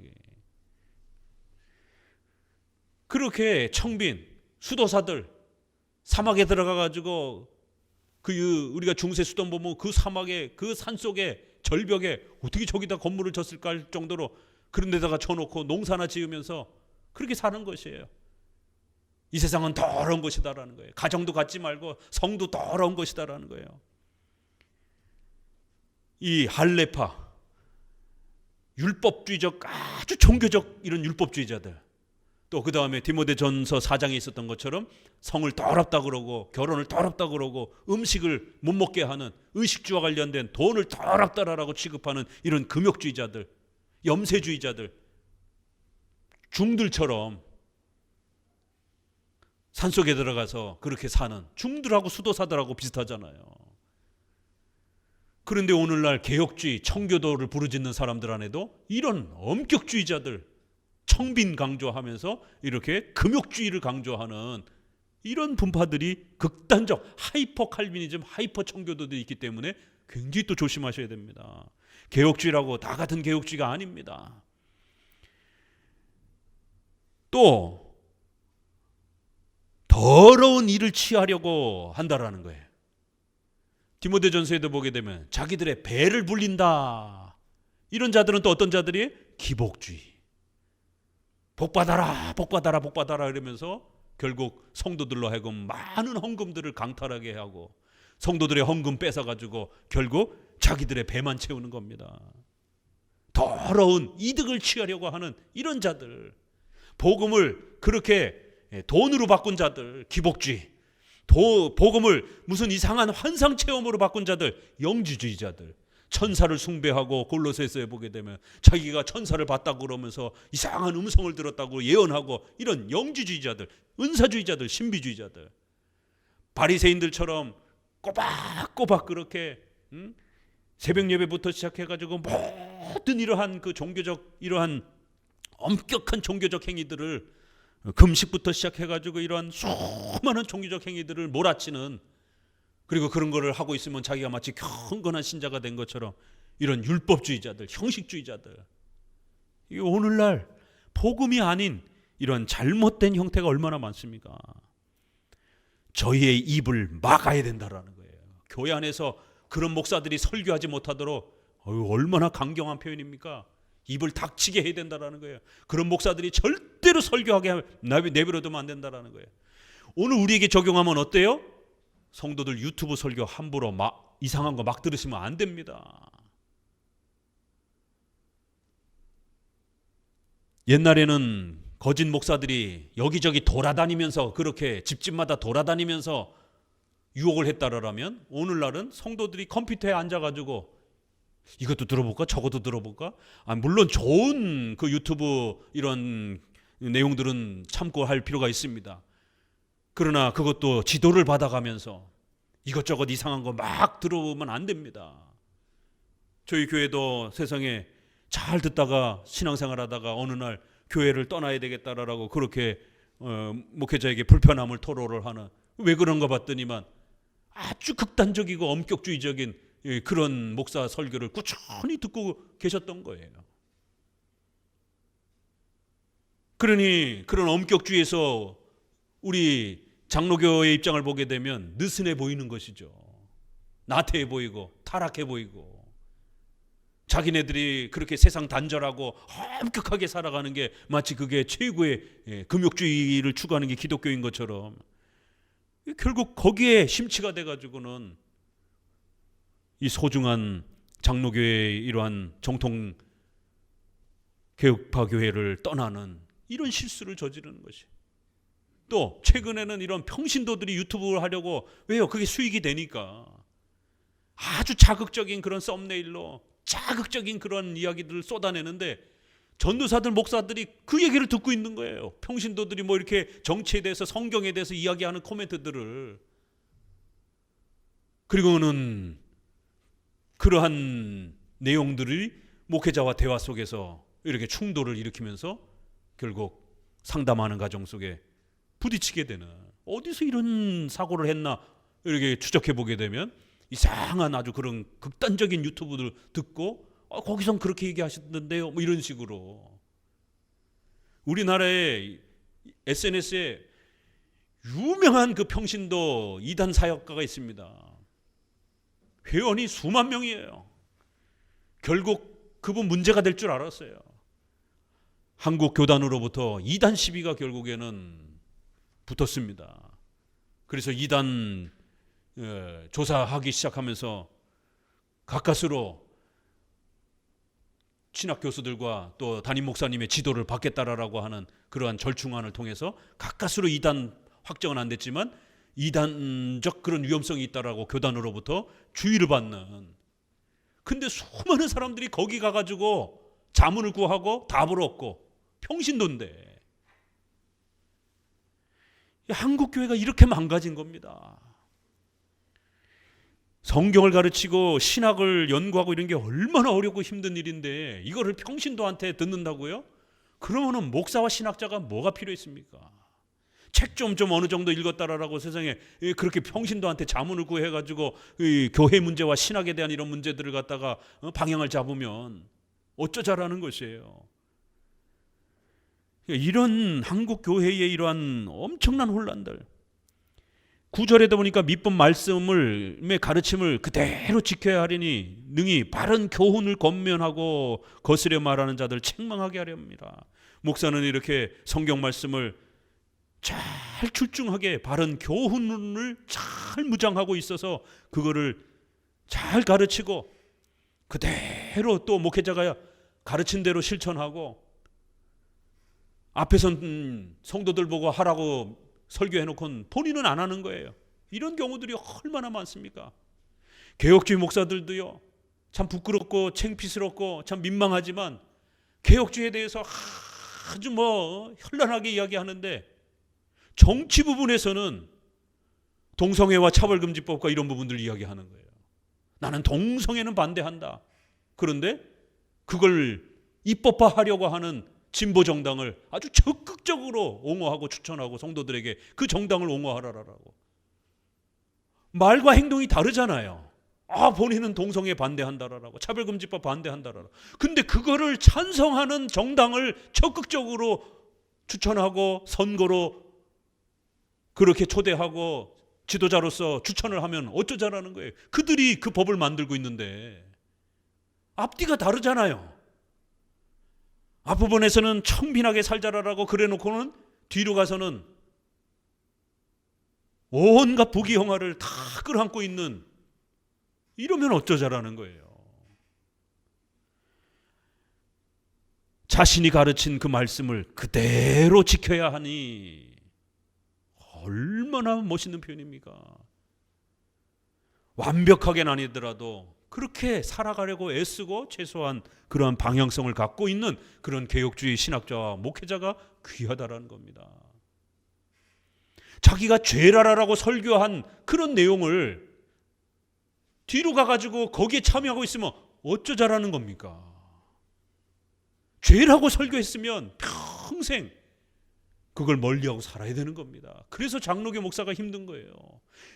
그렇게 청빈 수도사들 사막에 들어가가지고 우리가 중세 수도 보면 그 사막에 그 산속에 절벽에 어떻게 저기다 건물을 졌을까 할 정도로 그런 데다가 쳐놓고 농사나 지으면서 그렇게 사는 것이에요. 이 세상은 더러운 것이다라는 거예요. 가정도 갖지 말고 성도 더러운 것이다라는 거예요. 이 할레파, 율법주의적 아주 종교적 이런 율법주의자들, 또 그 다음에 디모데전서 4장에 있었던 것처럼 성을 더럽다 그러고 결혼을 더럽다 그러고 음식을 못 먹게 하는 의식주와 관련된 돈을 더럽다라고 취급하는 이런 금욕주의자들, 염세주의자들, 중들처럼 산속에 들어가서 그렇게 사는 중들하고 수도사들하고 비슷하잖아요. 그런데 오늘날 개혁주의, 청교도를 부르짖는 사람들 안에도 이런 엄격주의자들, 청빈 강조하면서 이렇게 금욕주의를 강조하는 이런 분파들이 극단적 하이퍼 칼비니즘, 하이퍼 청교도들이 있기 때문에 굉장히 또 조심하셔야 됩니다. 개혁주의라고 다 같은 개혁주의가 아닙니다. 또 더러운 일을 취하려고 한다라는 거예요. 디모데전서에도 보게 되면 자기들의 배를 불린다. 이런 자들은 또 어떤 자들이? 기복주의. 복받아라, 복받아라, 복받아라 이러면서 결국 성도들로 하여금 많은 헌금들을 강탈하게 하고 성도들의 헌금 뺏어가지고 결국 자기들의 배만 채우는 겁니다. 더러운 이득을 취하려고 하는 이런 자들, 복음을 그렇게 돈으로 바꾼 자들, 기복주의, 복음을 무슨 이상한 환상 체험으로 바꾼 자들, 영지주의자들, 천사를 숭배하고 골로새서에 보게 되면 자기가 천사를 봤다고 그러면서 이상한 음성을 들었다고 예언하고 이런 영지주의자들, 은사주의자들, 신비주의자들, 바리새인들처럼 꼬박꼬박 그렇게 새벽 예배부터 시작해가지고 모든 이러한 그 종교적 이러한 엄격한 종교적 행위들을 금식부터 시작해가지고 이러한 수많은 종교적 행위들을 몰아치는, 그리고 그런 거를 하고 있으면 자기가 마치 경건한 신자가 된 것처럼 이런 율법주의자들, 형식주의자들, 이 오늘날 복음이 아닌 이런 잘못된 형태가 얼마나 많습니까? 저희의 입을 막아야 된다라는 거예요. 교회 안에서 그런 목사들이 설교하지 못하도록 얼마나 강경한 표현입니까? 입을 닥치게 해야 된다라는 거예요. 그런 목사들이 절대로 설교하게 내버려두면 안 된다라는 거예요. 오늘 우리에게 적용하면 어때요? 성도들 유튜브 설교 함부로 막 이상한 거 막 들으시면 안 됩니다. 옛날에는 거짓 목사들이 여기저기 돌아다니면서 그렇게 집집마다 돌아다니면서 유혹을 했다라면 오늘날은 성도들이 컴퓨터에 앉아가지고 이것도 들어볼까? 저것도 들어볼까? 물론 좋은 그 유튜브 이런 내용들은 참고할 필요가 있습니다. 그러나 그것도 지도를 받아가면서 이것저것 이상한 거 막 들어보면 안 됩니다. 저희 교회도 세상에 잘 듣다가 신앙생활 하다가 어느 날 교회를 떠나야 되겠다라고 그렇게 목회자에게 불편함을 토로를 하는, 왜 그런가 봤더니만 아주 극단적이고 엄격주의적인 그런 목사 설교를 꾸준히 듣고 계셨던 거예요. 그러니 그런 엄격주의에서 우리 장로교의 입장을 보게 되면 느슨해 보이는 것이죠. 나태해 보이고 타락해 보이고, 자기네들이 그렇게 세상 단절하고 엄격하게 살아가는 게 마치 그게 최고의 금욕주의를 추구하는 게 기독교인 것처럼, 결국 거기에 심취가 돼가지고는 이 소중한 장로교회의 이러한 정통 개혁파 교회를 떠나는 이런 실수를 저지르는 것이. 또 최근에는 이런 평신도들이 유튜브를 하려고, 왜요? 그게 수익이 되니까 아주 자극적인 그런 썸네일로 자극적인 그런 이야기들을 쏟아내는데 전도사들, 목사들이 그 얘기를 듣고 있는 거예요. 평신도들이 뭐 이렇게 정치에 대해서, 성경에 대해서 이야기하는 코멘트들을. 그리고는 그러한 내용들이 목회자와 대화 속에서 이렇게 충돌을 일으키면서 결국 상담하는 과정 속에 부딪히게 되는, 어디서 이런 사고를 했나 이렇게 추적해 보게 되면 이상한 아주 그런 극단적인 유튜브들 듣고 거기선 그렇게 얘기하시던데요, 뭐 이런 식으로. 우리나라의 SNS에 유명한 그 평신도 이단 사역가가 있습니다. 회원이 수만 명이에요. 결국 그분 문제가 될 줄 알았어요. 한국 교단으로부터 이단 시비가 결국에는 붙었습니다. 그래서 이단 조사하기 시작하면서 가까스로 신학 교수들과 또 담임 목사님의 지도를 받겠다라고 하는 그러한 절충안을 통해서 가까스로 이단 확정은 안 됐지만 이단적 그런 위험성이 있다라고 교단으로부터 주의를 받는. 근데 수많은 사람들이 거기 가가지고 자문을 구하고 답을 얻고 평신도인데 한국 교회가 이렇게 망가진 겁니다. 성경을 가르치고 신학을 연구하고 이런 게 얼마나 어렵고 힘든 일인데 이거를 평신도한테 듣는다고요? 그러면은 목사와 신학자가 뭐가 필요했습니까? 책 좀 어느 정도 읽었다라고 세상에 그렇게 평신도한테 자문을 구해가지고 교회 문제와 신학에 대한 이런 문제들을 갖다가 방향을 잡으면 어쩌자라는 것이에요. 이런 한국 교회의 이러한 엄청난 혼란들, 9절에도 보니까 믿본 말씀의 가르침을 그대로 지켜야 하리니 능히 바른 교훈을 권면하고 거스려 말하는 자들 책망하게 하려 합니다. 목사는 이렇게 성경 말씀을 잘 출중하게 바른 교훈을 잘 무장하고 있어서 그거를 잘 가르치고 그대로 또 목회자가 가르친 대로 실천하고 앞에선 성도들 보고 하라고 설교해놓고는 본인은 안 하는 거예요. 이런 경우들이 얼마나 많습니까? 개혁주의 목사들도요, 참 부끄럽고 창피스럽고 참 민망하지만 개혁주의에 대해서 아주 현란하게 이야기하는데 정치 부분에서는 동성애와 차별금지법과 이런 부분들을 이야기하는 거예요. 나는 동성애는 반대한다. 그런데 그걸 입법화하려고 하는 진보 정당을 아주 적극적으로 옹호하고 추천하고 성도들에게 그 정당을 옹호하라라고. 말과 행동이 다르잖아요. 본인은 동성애 반대한다라고, 차별금지법 반대한다라고. 근데 그거를 찬성하는 정당을 적극적으로 추천하고 선거로 그렇게 초대하고 지도자로서 추천을 하면 어쩌자라는 거예요. 그들이 그 법을 만들고 있는데 앞뒤가 다르잖아요. 앞부분에서는 청빈하게 살자라고 그래놓고는 뒤로 가서는 온갖 부귀영화를 다 끌어안고 있는, 이러면 어쩌자라는 거예요. 자신이 가르친 그 말씀을 그대로 지켜야 하니 얼마나 멋있는 표현입니까? 완벽하게는 아니더라도 그렇게 살아가려고 애쓰고 최소한 그러한 방향성을 갖고 있는 그런 개혁주의 신학자와 목회자가 귀하다라는 겁니다. 자기가 죄라라고 설교한 그런 내용을 뒤로 가가지고 거기에 참여하고 있으면 어쩌자라는 겁니까? 죄라고 설교했으면 평생 그걸 멀리하고 살아야 되는 겁니다. 그래서 장로교 목사가 힘든 거예요.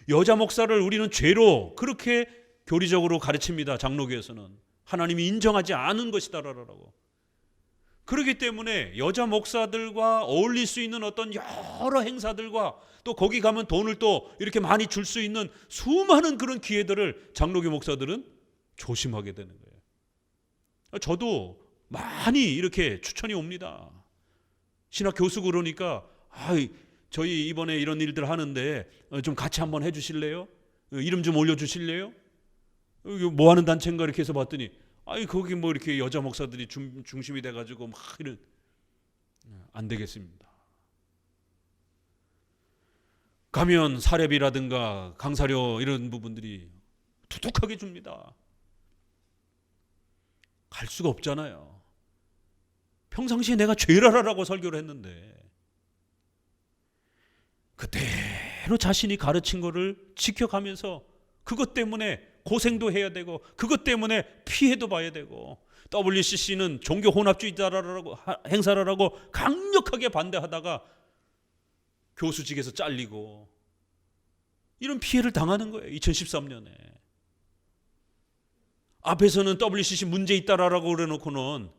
여자 목사를 우리는 죄로 그렇게 교리적으로 가르칩니다. 장로교에서는 하나님이 인정하지 않은 것이다라고. 그렇기 때문에 여자 목사들과 어울릴 수 있는 어떤 여러 행사들과 또 거기 가면 돈을 또 이렇게 많이 줄 수 있는 수많은 그런 기회들을 장로교 목사들은 조심하게 되는 거예요. 저도 많이 이렇게 추천이 옵니다. 신학 교수 그러니까 저희 이번에 이런 일들 하는데 좀 같이 한번 해주실래요? 이름 좀 올려주실래요? 뭐 하는 단체인가 이렇게 해서 봤더니 거기 뭐 이렇게 여자 목사들이 중심이 돼가지고 막 이런, 안 되겠습니다. 가면 사례비라든가 강사료 이런 부분들이 두둑하게 줍니다. 갈 수가 없잖아요. 평상시에 내가 죄라라고 설교를 했는데 그대로 자신이 가르친 거를 지켜가면서 그것 때문에 고생도 해야 되고 그것 때문에 피해도 봐야 되고, WCC는 종교 혼합주의자라고 행사라고 강력하게 반대하다가 교수직에서 잘리고 이런 피해를 당하는 거예요. 2013년에 앞에서는 WCC 문제 있다라고 그래놓고는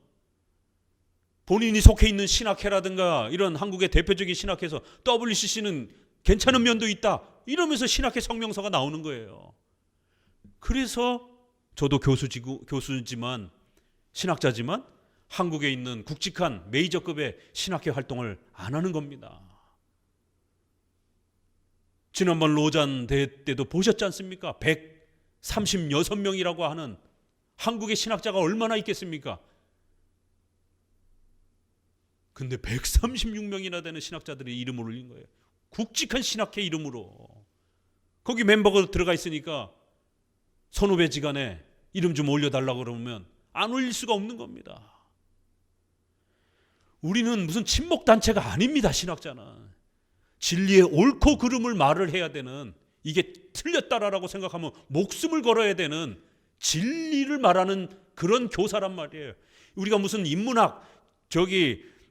본인이 속해 있는 신학회라든가 이런 한국의 대표적인 신학회에서 WCC는 괜찮은 면도 있다 이러면서 신학회 성명서가 나오는 거예요. 그래서 저도 교수지만 신학자지만 한국에 있는 굵직한 메이저급의 신학회 활동을 안 하는 겁니다. 지난번 로잔 대회 때도 보셨지 않습니까? 136명이라고 하는 한국의 신학자가 얼마나 있겠습니까? 근데 136명이나 되는 신학자들이 이름을 올린 거예요. 굵직한 신학회 이름으로. 거기 멤버가 들어가 있으니까 선후배지간에 이름 좀 올려달라고 그러면 안 올릴 수가 없는 겁니다. 우리는 무슨 친목단체가 아닙니다. 신학자는 진리의 옳고 그름을 말을 해야 되는, 이게 틀렸다라고 생각하면 목숨을 걸어야 되는 진리를 말하는 그런 교사란 말이에요. 우리가 무슨 인문학,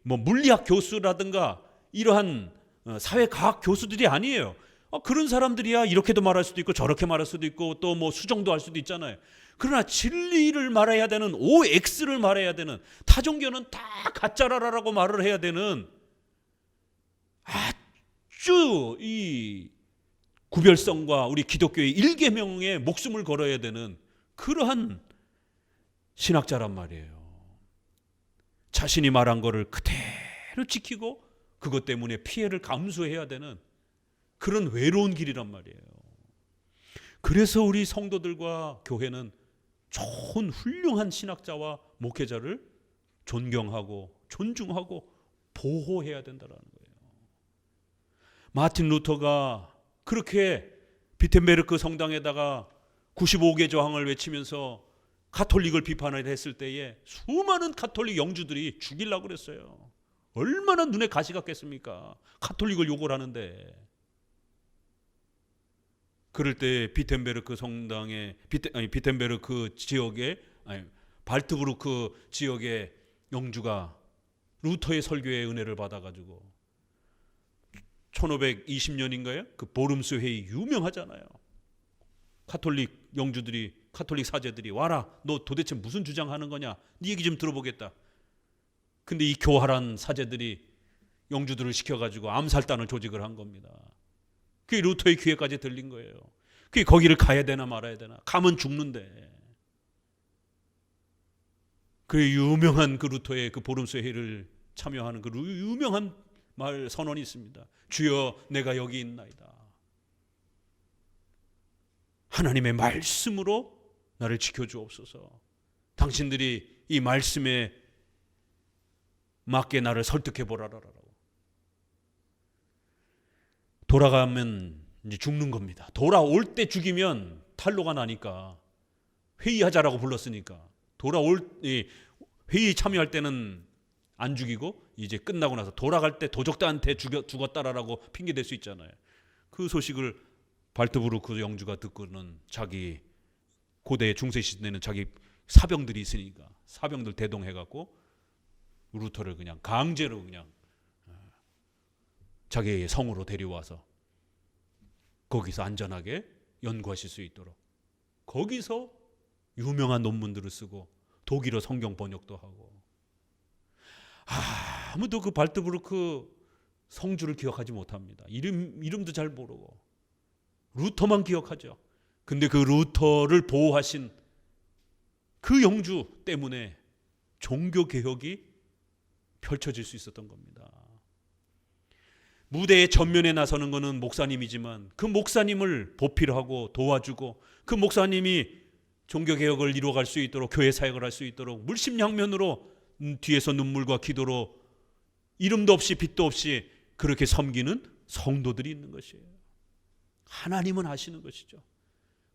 물리학 교수라든가 이러한 사회과학 교수들이 아니에요. 그런 사람들이야 이렇게도 말할 수도 있고 저렇게 말할 수도 있고 또 뭐 수정도 할 수도 있잖아요. 그러나 진리를 말해야 되는, OX를 말해야 되는, 타종교는 다 가짜라라고 말을 해야 되는 아주 이 구별성과 우리 기독교의 일계명에 목숨을 걸어야 되는 그러한 신학자란 말이에요. 자신이 말한 거를 그대로 지키고 그것 때문에 피해를 감수해야 되는 그런 외로운 길이란 말이에요. 그래서 우리 성도들과 교회는 좋은 훌륭한 신학자와 목회자를 존경하고 존중하고 보호해야 된다는 거예요. 마틴 루터가 그렇게 비텐베르크 성당에다가 95개 저항을 외치면서 가톨릭을 비판을 했을 때에 수많은 가톨릭 영주들이 죽이려고 그랬어요. 얼마나 눈에 가시 같겠습니까? 가톨릭을 욕을 하는데. 그럴 때 비텐베르크 성당의 비텐베르크 지역의 발트부르크 지역의 영주가 루터의 설교의 은혜를 받아가지고 1520년인가요? 그 보름스 회의 유명하잖아요. 가톨릭 영주들이, 가톨릭 사제들이 와라, 너 도대체 무슨 주장하는 거냐? 네 얘기 좀 들어보겠다. 근데 이 교활한 사제들이 영주들을 시켜가지고 암살단을 조직을 한 겁니다. 그게 루터의 귀에까지 들린 거예요. 그게 거기를 가야 되나 말아야 되나? 가면 죽는데. 그 유명한 그 루터의 그 보름스 회의를 참여하는 그 유명한 말 선언이 있습니다. 주여 내가 여기 있나이다. 하나님의 말씀으로 나를 지켜주옵소서. 당신들이 이 말씀에 맞게 나를 설득해 보라라고. 돌아가면 이제 죽는 겁니다. 돌아올 때 죽이면 탄로가 나니까, 회의하자라고 불렀으니까 회의 참여할 때는 안 죽이고 이제 끝나고 나서 돌아갈 때 도적들한테 죽었다라고 핑계 댈 수 있잖아요. 그 소식을 발트부르크 영주가 듣고는 자기 고대 중세 시대에는 자기 사병들이 있으니까 사병들 대동해갖고 루터를 그냥 강제로 그냥 자기 성으로 데려와서 거기서 안전하게 연구하실 수 있도록, 거기서 유명한 논문들을 쓰고 독일어 성경 번역도 하고. 아무도 그 발트부르크 성주를 기억하지 못합니다. 이름도 잘 모르고 루터만 기억하죠. 근데 그 루터를 보호하신 그 영주 때문에 종교개혁이 펼쳐질 수 있었던 겁니다. 무대의 전면에 나서는 것은 목사님이지만 그 목사님을 보필하고 도와주고 그 목사님이 종교개혁을 이루어갈 수 있도록, 교회 사역을 할 수 있도록 물심양면으로 뒤에서 눈물과 기도로 이름도 없이 빛도 없이 그렇게 섬기는 성도들이 있는 것이에요. 하나님은 아시는 것이죠.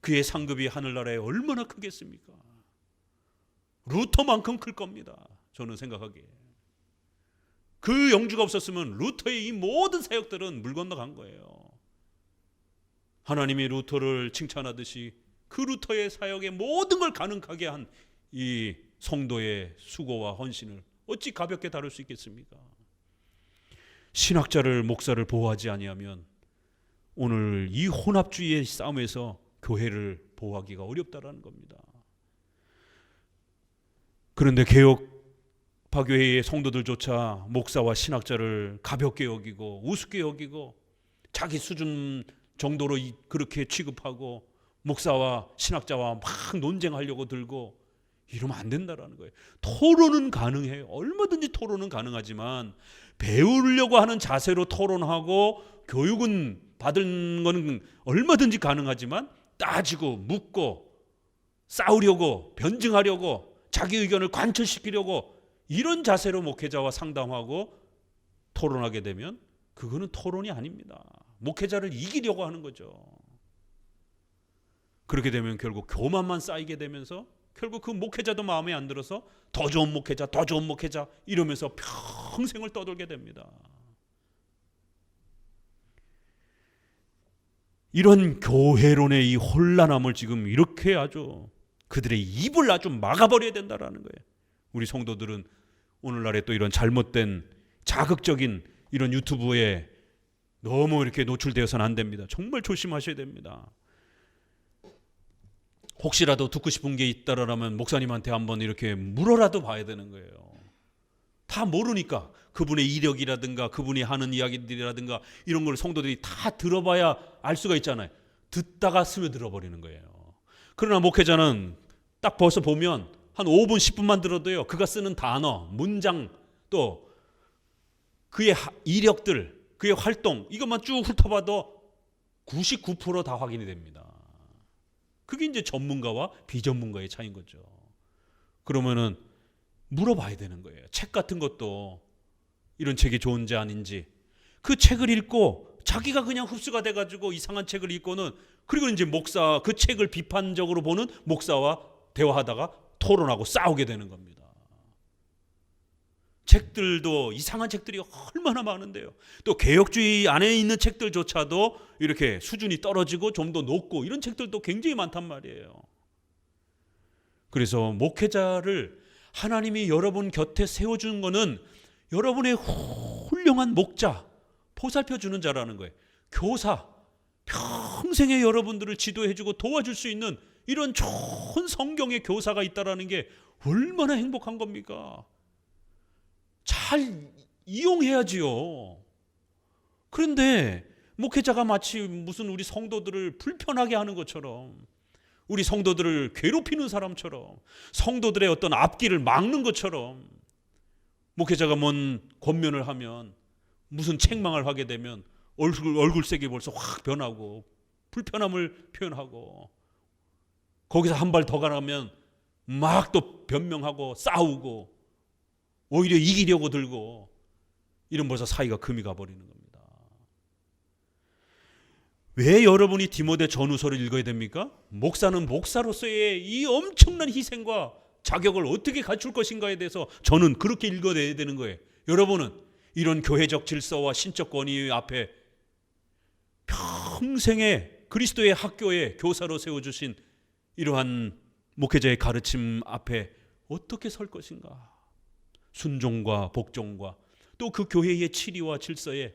그의 상급이 하늘나라에 얼마나 크겠습니까? 루터만큼 클 겁니다. 저는 생각하기에. 그 영주가 없었으면 루터의 이 모든 사역들은 물 건너간 거예요. 하나님이 루터를 칭찬하듯이 그 루터의 사역의 모든 걸 가능하게 한 이 성도의 수고와 헌신을 어찌 가볍게 다룰 수 있겠습니까? 신학자를, 목사를 보호하지 아니하면 오늘 이 혼합주의의 싸움에서 교회를 보호하기가 어렵다라는 겁니다. 그런데 개혁파교회의 성도들조차 목사와 신학자를 가볍게 여기고 우습게 여기고 자기 수준 정도로 그렇게 취급하고 목사와 신학자와 막 논쟁하려고 들고, 이러면 안 된다라는 거예요. 토론은 가능해요. 얼마든지 토론은 가능하지만 배우려고 하는 자세로 토론하고 교육은 받은 건 얼마든지 가능하지만 따지고 묻고 싸우려고 변증하려고 자기 의견을 관철시키려고 이런 자세로 목회자와 상담하고 토론하게 되면 그거는 토론이 아닙니다. 목회자를 이기려고 하는 거죠. 그렇게 되면 결국 교만만 쌓이게 되면서 결국 그 목회자도 마음에 안 들어서 더 좋은 목회자, 더 좋은 목회자 이러면서 평생을 떠돌게 됩니다. 이런 교회론의 이 혼란함을 지금 이렇게 아주 그들의 입을 아주 막아버려야 된다라는 거예요. 우리 성도들은 오늘날에 또 이런 잘못된 자극적인 이런 유튜브에 너무 이렇게 노출되어서는 안 됩니다. 정말 조심하셔야 됩니다. 혹시라도 듣고 싶은 게 있다라면 목사님한테 한번 이렇게 물어라도 봐야 되는 거예요. 다 모르니까 그분의 이력이라든가 그분이 하는 이야기들이라든가 이런 걸 성도들이 다 들어봐야 알 수가 있잖아요. 듣다가 스며들어 버리는 거예요. 그러나 목회자는 딱 벌써 보면 한 5분 10분만 들어도요. 그가 쓰는 단어, 문장 또 그의 이력들, 그의 활동 이것만 쭉 훑어봐도 99% 다 확인이 됩니다. 그게 이제 전문가와 비전문가의 차이인 거죠. 그러면은 물어봐야 되는 거예요. 책 같은 것도 이런 책이 좋은지 아닌지 그 책을 읽고 자기가 그냥 흡수가 돼가지고 이상한 책을 읽고는 그리고 이제 목사 그 책을 비판적으로 보는 목사와 대화하다가 토론하고 싸우게 되는 겁니다. 책들도 이상한 책들이 얼마나 많은데요. 또 개혁주의 안에 있는 책들조차도 이렇게 수준이 떨어지고 좀 더 높고 이런 책들도 굉장히 많단 말이에요. 그래서 목회자를 하나님이 여러분 곁에 세워준 거는 여러분의 훌륭한 목자, 보살펴주는 자라는 거예요. 교사, 평생에 여러분들을 지도해주고 도와줄 수 있는 이런 좋은 성경의 교사가 있다라는 게 얼마나 행복한 겁니까? 잘 이용해야지요. 그런데 목회자가 마치 무슨 우리 성도들을 불편하게 하는 것처럼 우리 성도들을 괴롭히는 사람처럼 성도들의 어떤 앞길을 막는 것처럼 목회자가 뭔 권면을 하면 무슨 책망을 하게 되면 얼굴색이 벌써 확 변하고 불편함을 표현하고 거기서 한 발 더 가면 막 또 변명하고 싸우고 오히려 이기려고 들고 이런 벌써 사이가 금이 가버리는 겁니다. 왜 여러분이 디모데 전후서를 읽어야 됩니까? 목사는 목사로서의 이 엄청난 희생과 자격을 어떻게 갖출 것인가에 대해서 저는 그렇게 읽어내야 되는 거예요. 여러분은 이런 교회적 질서와 신적 권위 앞에 평생에 그리스도의 학교에 교사로 세워주신 이러한 목회자의 가르침 앞에 어떻게 설 것인가? 순종과 복종과 또 그 교회의 치리와 질서에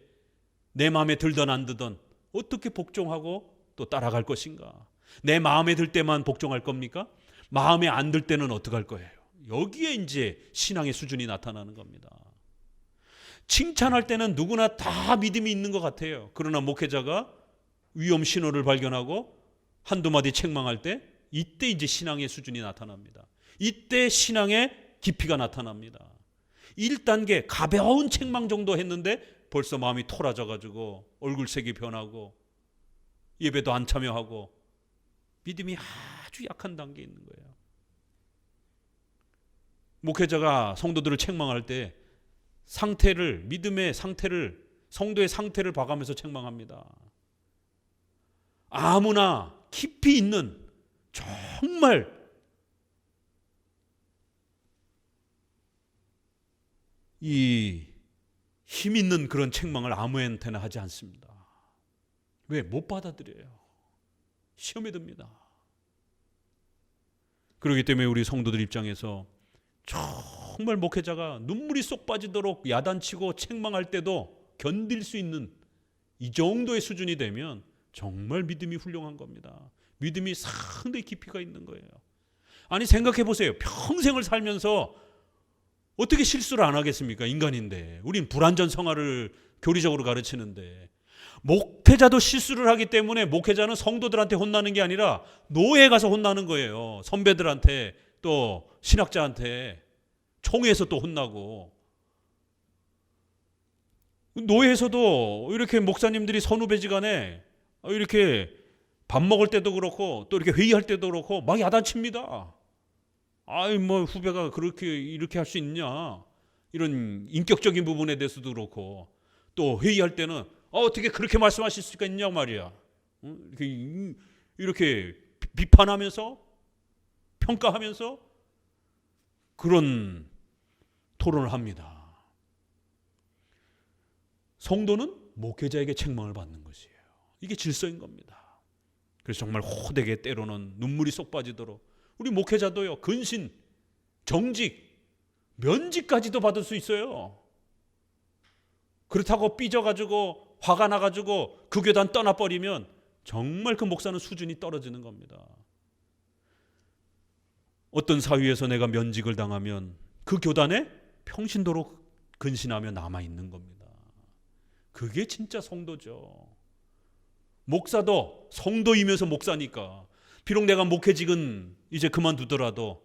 내 마음에 들던 안 들던 어떻게 복종하고 또 따라갈 것인가? 내 마음에 들 때만 복종할 겁니까? 마음에 안 들 때는 어떻게 할 거예요? 여기에 이제 신앙의 수준이 나타나는 겁니다. 칭찬할 때는 누구나 다 믿음이 있는 것 같아요. 그러나 목회자가 위험 신호를 발견하고 한두 마디 책망할 때 이때 이제 신앙의 수준이 나타납니다. 이때 신앙의 깊이가 나타납니다. 1단계 가벼운 책망 정도 했는데 벌써 마음이 토라져가지고 얼굴색이 변하고 예배도 안 참여하고 믿음이 아주 약한 단계에 있는 거예요. 목회자가 성도들을 책망할 때 상태를 믿음의 상태를 성도의 상태를 봐가면서 책망합니다. 아무나 깊이 있는 정말 이 힘 있는 그런 책망을 아무한테나 하지 않습니다. 왜? 못 받아들여요. 시험에 듭니다. 그렇기 때문에 우리 성도들 입장에서 정말 목회자가 눈물이 쏙 빠지도록 야단치고 책망할 때도 견딜 수 있는 이 정도의 수준이 되면 정말 믿음이 훌륭한 겁니다. 믿음이 상당히 깊이가 있는 거예요. 아니 생각해 보세요. 평생을 살면서 어떻게 실수를 안 하겠습니까? 인간인데. 우린 불완전 성화를 교리적으로 가르치는데 목회자도 실수를 하기 때문에 목회자는 성도들한테 혼나는 게 아니라 노예에 가서 혼나는 거예요. 선배들한테 또 신학자한테 총회에서 또 혼나고, 노예에서도 이렇게 목사님들이 선후배지간에 이렇게 밥 먹을 때도 그렇고 또 이렇게 회의할 때도 그렇고 막 야단칩니다. 아이 뭐 후배가 그렇게 이렇게 할 수 있냐, 이런 인격적인 부분에 대해서도 그렇고, 또 회의할 때는 어떻게 그렇게 말씀하실 수가 있냐 말이야. 이렇게 비판하면서 평가하면서 그런 토론을 합니다. 성도는 목회자에게 책망을 받는 것이에요. 이게 질서인 겁니다. 그래서 정말 호되게 때로는 눈물이 쏙 빠지도록, 우리 목회자도요, 근신, 정직, 면직까지도 받을 수 있어요. 그렇다고 삐져가지고 화가 나가지고 그 교단 떠나버리면 정말 그 목사는 수준이 떨어지는 겁니다. 어떤 사회에서 내가 면직을 당하면 그 교단에 평신도로 근신하며 남아있는 겁니다. 그게 진짜 성도죠. 목사도 성도이면서 목사니까 비록 내가 목회직은 이제 그만두더라도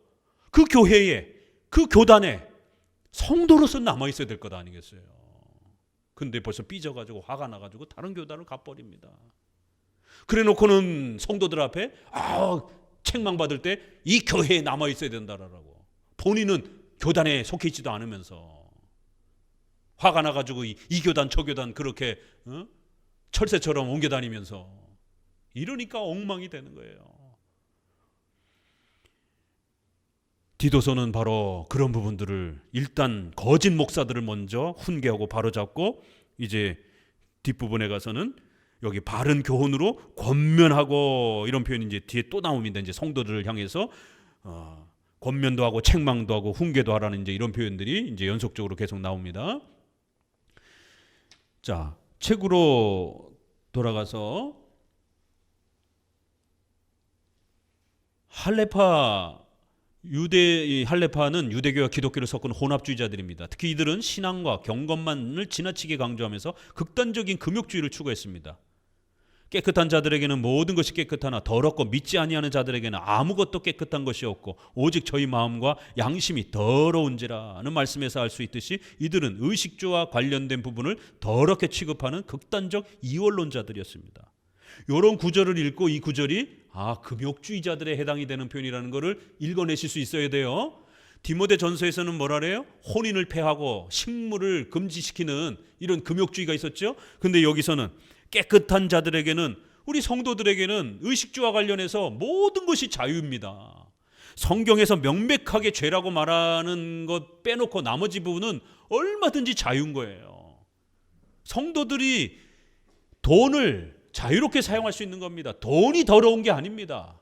그 교회에, 그 교단에 성도로서 남아있어야 될 것 아니겠어요. 근데 벌써 삐져가지고 화가 나가지고 다른 교단을 가버립니다. 그래 놓고는 성도들 앞에 책망받을 때 이 교회에 남아있어야 된다라고, 본인은 교단에 속해 있지도 않으면서 화가 나가지고 이 교단 저 교단 그렇게 철새처럼 옮겨다니면서 이러니까 엉망이 되는 거예요. 디도서는 바로 그런 부분들을, 일단 거짓 목사들을 먼저 훈계하고 바로잡고, 이제 뒷부분에 가서는 여기 바른 교훈으로 권면하고, 이런 표현이 이제 뒤에 또 나옵니다. 이제 성도들을 향해서 권면도 하고 책망도 하고 훈계도 하라는 이제 이런 표현들이 이제 연속적으로 계속 나옵니다. 자, 책으로 돌아가서 할레파는 유대교와 기독교를 섞은 혼합주의자들입니다. 특히 이들은 신앙과 경건만을 지나치게 강조하면서 극단적인 금욕주의를 추구했습니다. 깨끗한 자들에게는 모든 것이 깨끗하나 더럽고 믿지 아니하는 자들에게는 아무것도 깨끗한 것이 없고 오직 저희 마음과 양심이 더러운지라는 말씀에서 알 수 있듯이, 이들은 의식주와 관련된 부분을 더럽게 취급하는 극단적 이원론자들이었습니다. 이런 구절을 읽고 이 구절이 금욕주의자들에 해당이 되는 표현이라는 것을 읽어내실 수 있어야 돼요. 디모데 전서에서는 뭐라 그래요? 혼인을 폐하고 식물을 금지시키는 이런 금욕주의가 있었죠. 근데 여기서는 깨끗한 자들에게는, 우리 성도들에게는 의식주와 관련해서 모든 것이 자유입니다. 성경에서 명백하게 죄라고 말하는 것 빼놓고 나머지 부분은 얼마든지 자유인 거예요. 성도들이 돈을 자유롭게 사용할 수 있는 겁니다. 돈이 더러운 게 아닙니다.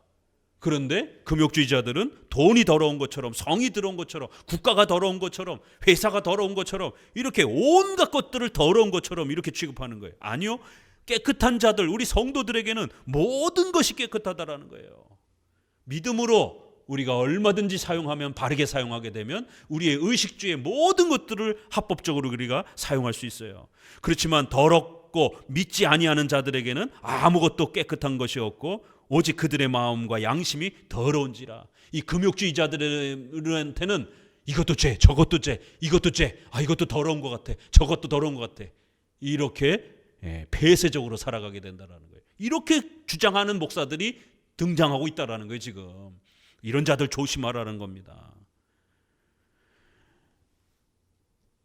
그런데 금욕주의자들은 돈이 더러운 것처럼, 성이 더러운 것처럼, 국가가 더러운 것처럼, 회사가 더러운 것처럼, 이렇게 온갖 것들을 더러운 것처럼 이렇게 취급하는 거예요. 아니요, 깨끗한 자들, 우리 성도들에게는 모든 것이 깨끗하다라는 거예요. 믿음으로 우리가 얼마든지 사용하면, 바르게 사용하게 되면 우리의 의식주의 모든 것들을 합법적으로 우리가 사용할 수 있어요. 그렇지만 더럽고 믿지 아니하는 자들에게는 아무것도 깨끗한 것이 없고 오직 그들의 마음과 양심이 더러운지라. 이 금욕주의자들한테는 이것도 죄, 저것도 죄, 이것도 죄, 이것도 더러운 것 같아, 저것도 더러운 것 같아, 이렇게 폐쇄적으로 살아가게 된다는 거예요. 이렇게 주장하는 목사들이 등장하고 있다는 거예요. 지금 이런 자들 조심하라는 겁니다.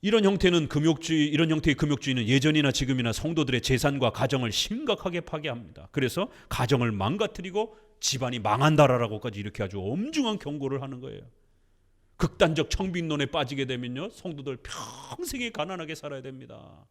이런 형태의 금욕주의는 예전이나 지금이나 성도들의 재산과 가정을 심각하게 파괴합니다. 그래서 가정을 망가뜨리고 집안이 망한다라고까지 이렇게 아주 엄중한 경고를 하는 거예요. 극단적 청빈론에 빠지게 되면요, 성도들 평생에 가난하게 살아야 됩니다.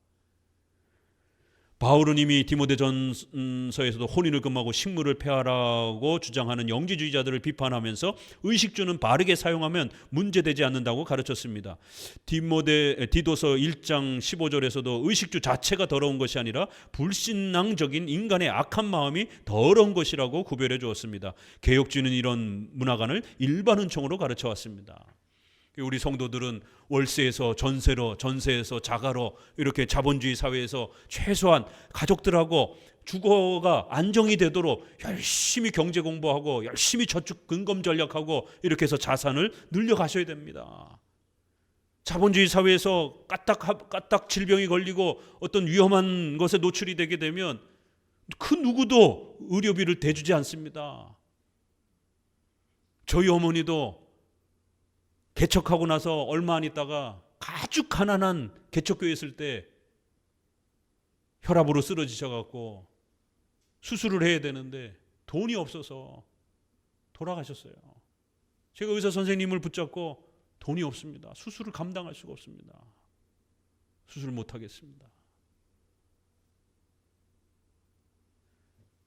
바울은 이미 디모데전서에서도 혼인을 금하고 식물을 폐하라고 주장하는 영지주의자들을 비판하면서 의식주는 바르게 사용하면 문제되지 않는다고 가르쳤습니다. 디도서 1장 15절에서도 의식주 자체가 더러운 것이 아니라 불신앙적인 인간의 악한 마음이 더러운 것이라고 구별해 주었습니다. 개혁주의는 이런 문화관을 일반은총으로 가르쳐 왔습니다. 우리 성도들은 월세에서 전세에서 자가로 이렇게 자본주의 사회에서 최소한 가족들하고 주거가 안정이 되도록 열심히 경제 공부하고 열심히 저축 근검 전략하고 이렇게 해서 자산을 늘려가셔야 됩니다. 자본주의 사회에서 까딱 질병이 걸리고 어떤 위험한 것에 노출이 되게 되면 그 누구도 의료비를 대주지 않습니다. 저희 어머니도 개척하고 나서 얼마 안 있다가 아주 가난한 개척교회 있을 때 혈압으로 쓰러지셔갖고 수술을 해야 되는데 돈이 없어서 돌아가셨어요. 제가 의사 선생님을 붙잡고 돈이 없습니다. 수술을 감당할 수가 없습니다. 수술을 못하겠습니다.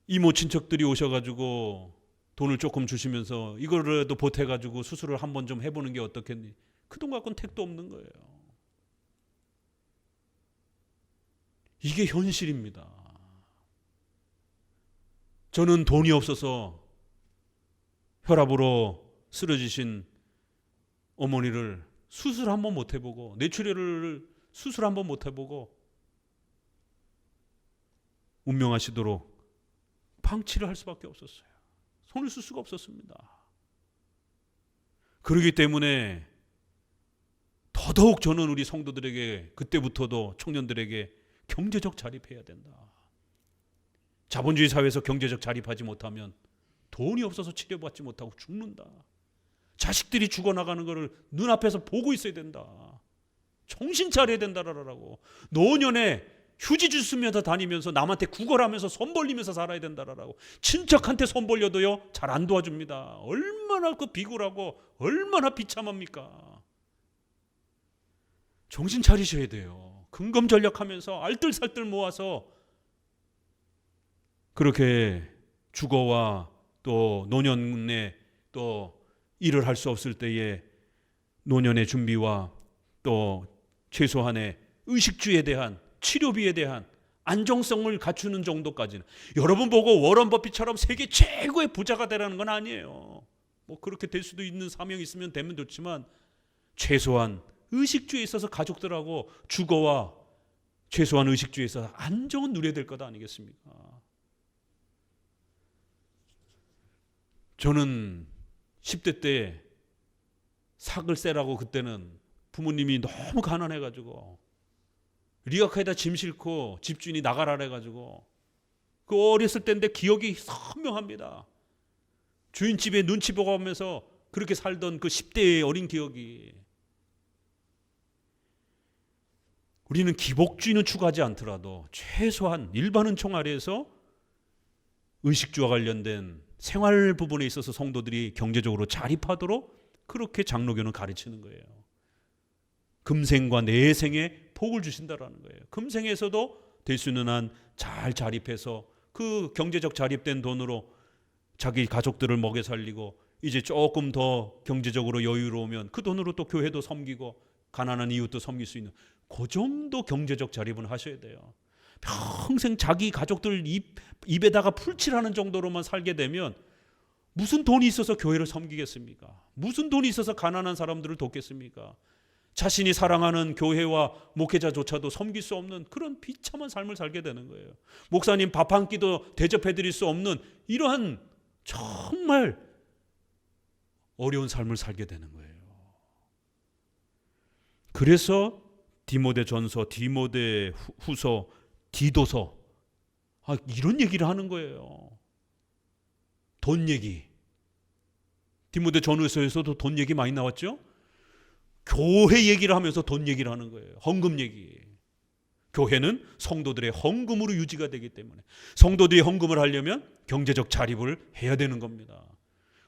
이모 친척들이 오셔가지고 돈을 조금 주시면서 이거라도 보태가지고 수술을 한번 좀 해보는 게 어떻겠니? 그 돈 갖고는 택도 없는 거예요. 이게 현실입니다. 저는 돈이 없어서 혈압으로 쓰러지신 어머니를 수술 한번 못 해보고 뇌출혈을 수술 한번 못 해보고 운명하시도록 방치를 할 수밖에 없었어요. 손을 쓸 수가 없었습니다. 그렇기 때문에 더더욱 저는 우리 성도들에게 그때부터도 청년들에게 경제적 자립해야 된다. 자본주의 사회에서 경제적 자립하지 못하면 돈이 없어서 치료받지 못하고 죽는다. 자식들이 죽어나가는 것을 눈앞에서 보고 있어야 된다. 정신 차려야 된다라고. 노년에 휴지 주스면서 다니면서 남한테 구걸하면서 손 벌리면서 살아야 된다라고. 친척한테 손 벌려도요 잘 안 도와줍니다. 얼마나 그 비굴하고 얼마나 비참합니까? 정신 차리셔야 돼요. 근검전략하면서 알뜰살뜰 모아서 그렇게 주거와 또 노년에 또 일을 할 수 없을 때에 노년의 준비와 또 최소한의 의식주에 대한 치료비에 대한 안정성을 갖추는 정도까지는. 여러분 보고 워런 버핏처럼 세계 최고의 부자가 되라는 건 아니에요. 뭐 그렇게 될 수도 있는 사명이 있으면 되면 좋지만 최소한 의식주에 있어서 가족들하고 주거와 최소한 의식주에 있어서 안정은 누려야 될 것 아니겠습니까? 저는 10대 때 삭을 쎄라고 그때는 부모님이 너무 가난해가지고 리어카에다 짐 싣고 집주인이 나가라 해가지고 그 어렸을 때인데 기억이 선명합니다. 주인집에 눈치 보고 하면서 그렇게 살던 그 10대의 어린 기억이. 우리는 기복주의는 추구하지 않더라도 최소한 일반 은총 아래에서 의식주와 관련된 생활 부분에 있어서 성도들이 경제적으로 자립하도록 그렇게 장로교는 가르치는 거예요. 금생과 내생에 복을 주신다라는 거예요. 금생에서도 될 수 있는 한 잘 자립해서 그 경제적 자립된 돈으로 자기 가족들을 먹여 살리고 이제 조금 더 경제적으로 여유로우면 그 돈으로 또 교회도 섬기고 가난한 이웃도 섬길 수 있는 그 정도 경제적 자립은 하셔야 돼요. 평생 자기 가족들 입에다가 풀칠하는 정도로만 살게 되면 무슨 돈이 있어서 교회를 섬기겠습니까? 무슨 돈이 있어서 가난한 사람들을 돕겠습니까? 자신이 사랑하는 교회와 목회자조차도 섬길 수 없는 그런 비참한 삶을 살게 되는 거예요. 목사님 밥 한 끼도 대접해드릴 수 없는 이러한 정말 어려운 삶을 살게 되는 거예요. 그래서 디모데전서, 디모데후서, 디도서 이런 얘기를 하는 거예요. 돈 얘기. 디모데전서에서도 돈 얘기 많이 나왔죠? 교회 얘기를 하면서 돈 얘기를 하는 거예요. 헌금 얘기. 교회는 성도들의 헌금으로 유지가 되기 때문에 성도들이 헌금을 하려면 경제적 자립을 해야 되는 겁니다.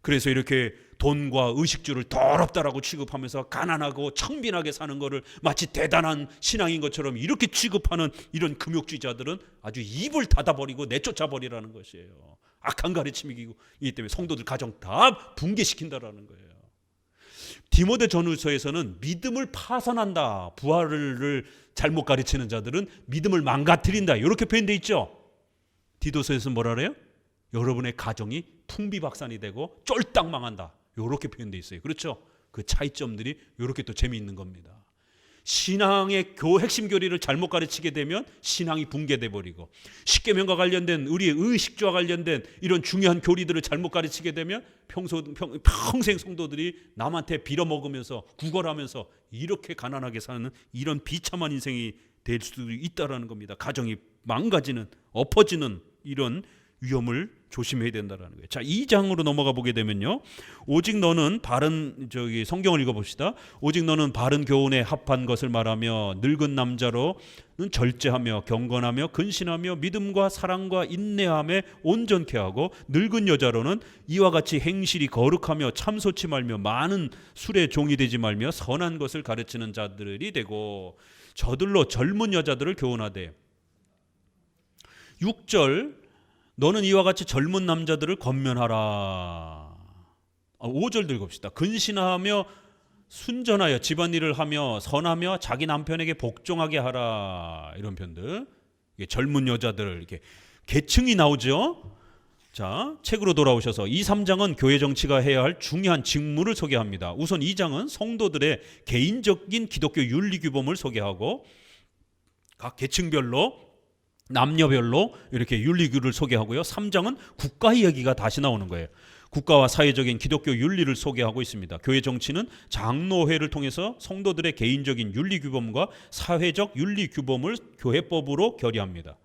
그래서 이렇게 돈과 의식주를 더럽다라고 취급하면서 가난하고 청빈하게 사는 것을 마치 대단한 신앙인 것처럼 이렇게 취급하는 이런 금욕주의자들은 아주 입을 닫아버리고 내쫓아버리라는 것이에요. 악한 가르침이기 때문에 성도들 가정 다 붕괴시킨다라는 거예요. 디모데전서에서는 믿음을 파선한다. 부활을 잘못 가르치는 자들은 믿음을 망가뜨린다. 이렇게 표현되어 있죠. 디도서에서는 뭐라 그래요? 여러분의 가정이 풍비박산이 되고 쫄딱 망한다. 이렇게 표현되어 있어요. 그렇죠? 그 차이점들이 이렇게 또 재미있는 겁니다. 신앙의 핵심 교리를 잘못 가르치게 되면 신앙이 붕괴돼 버리고, 십계명과 관련된 우리의 의식주와 관련된 이런 중요한 교리들을 잘못 가르치게 되면 평생 성도들이 남한테 빌어먹으면서 구걸하면서 이렇게 가난하게 사는 이런 비참한 인생이 될 수도 있다라는 겁니다. 가정이 망가지는, 엎어지는 이런 위험을 조심해야 된다라는 거예요. 자, 2장으로 넘어가 보게 되면요. 오직 너는 바른, 성경을 읽어봅시다. 오직 너는 바른 교훈에 합한 것을 말하며 늙은 남자로는 절제하며 경건하며 근신하며 믿음과 사랑과 인내함에 온전케 하고, 늙은 여자로는 이와 같이 행실이 거룩하며 참소치 말며 많은 술의 종이 되지 말며 선한 것을 가르치는 자들이 되고, 저들로 젊은 여자들을 교훈하되. 6절, 너는 이와 같이 젊은 남자들을 권면하라. 5절 읽읍시다. 근신하며 순전하여 집안일을 하며 선하며 자기 남편에게 복종하게 하라. 이런 편들. 이게 젊은 여자들, 이렇게 계층이 나오죠. 자, 책으로 돌아오셔서 2, 3장은 교회 정치가 해야 할 중요한 직무를 소개합니다. 우선 2장은 성도들의 개인적인 기독교 윤리 규범을 소개하고, 각 계층별로 남녀별로 이렇게 윤리교를 소개하고요. 3장은 국가 이야기가 다시 나오는 거예요. 국가와 사회적인 기독교 윤리를 소개하고 있습니다. 교회 정치는 장로회를 통해서 성도들의 개인적인 윤리 규범과 사회적 윤리 규범을 교회법으로 결의합니다.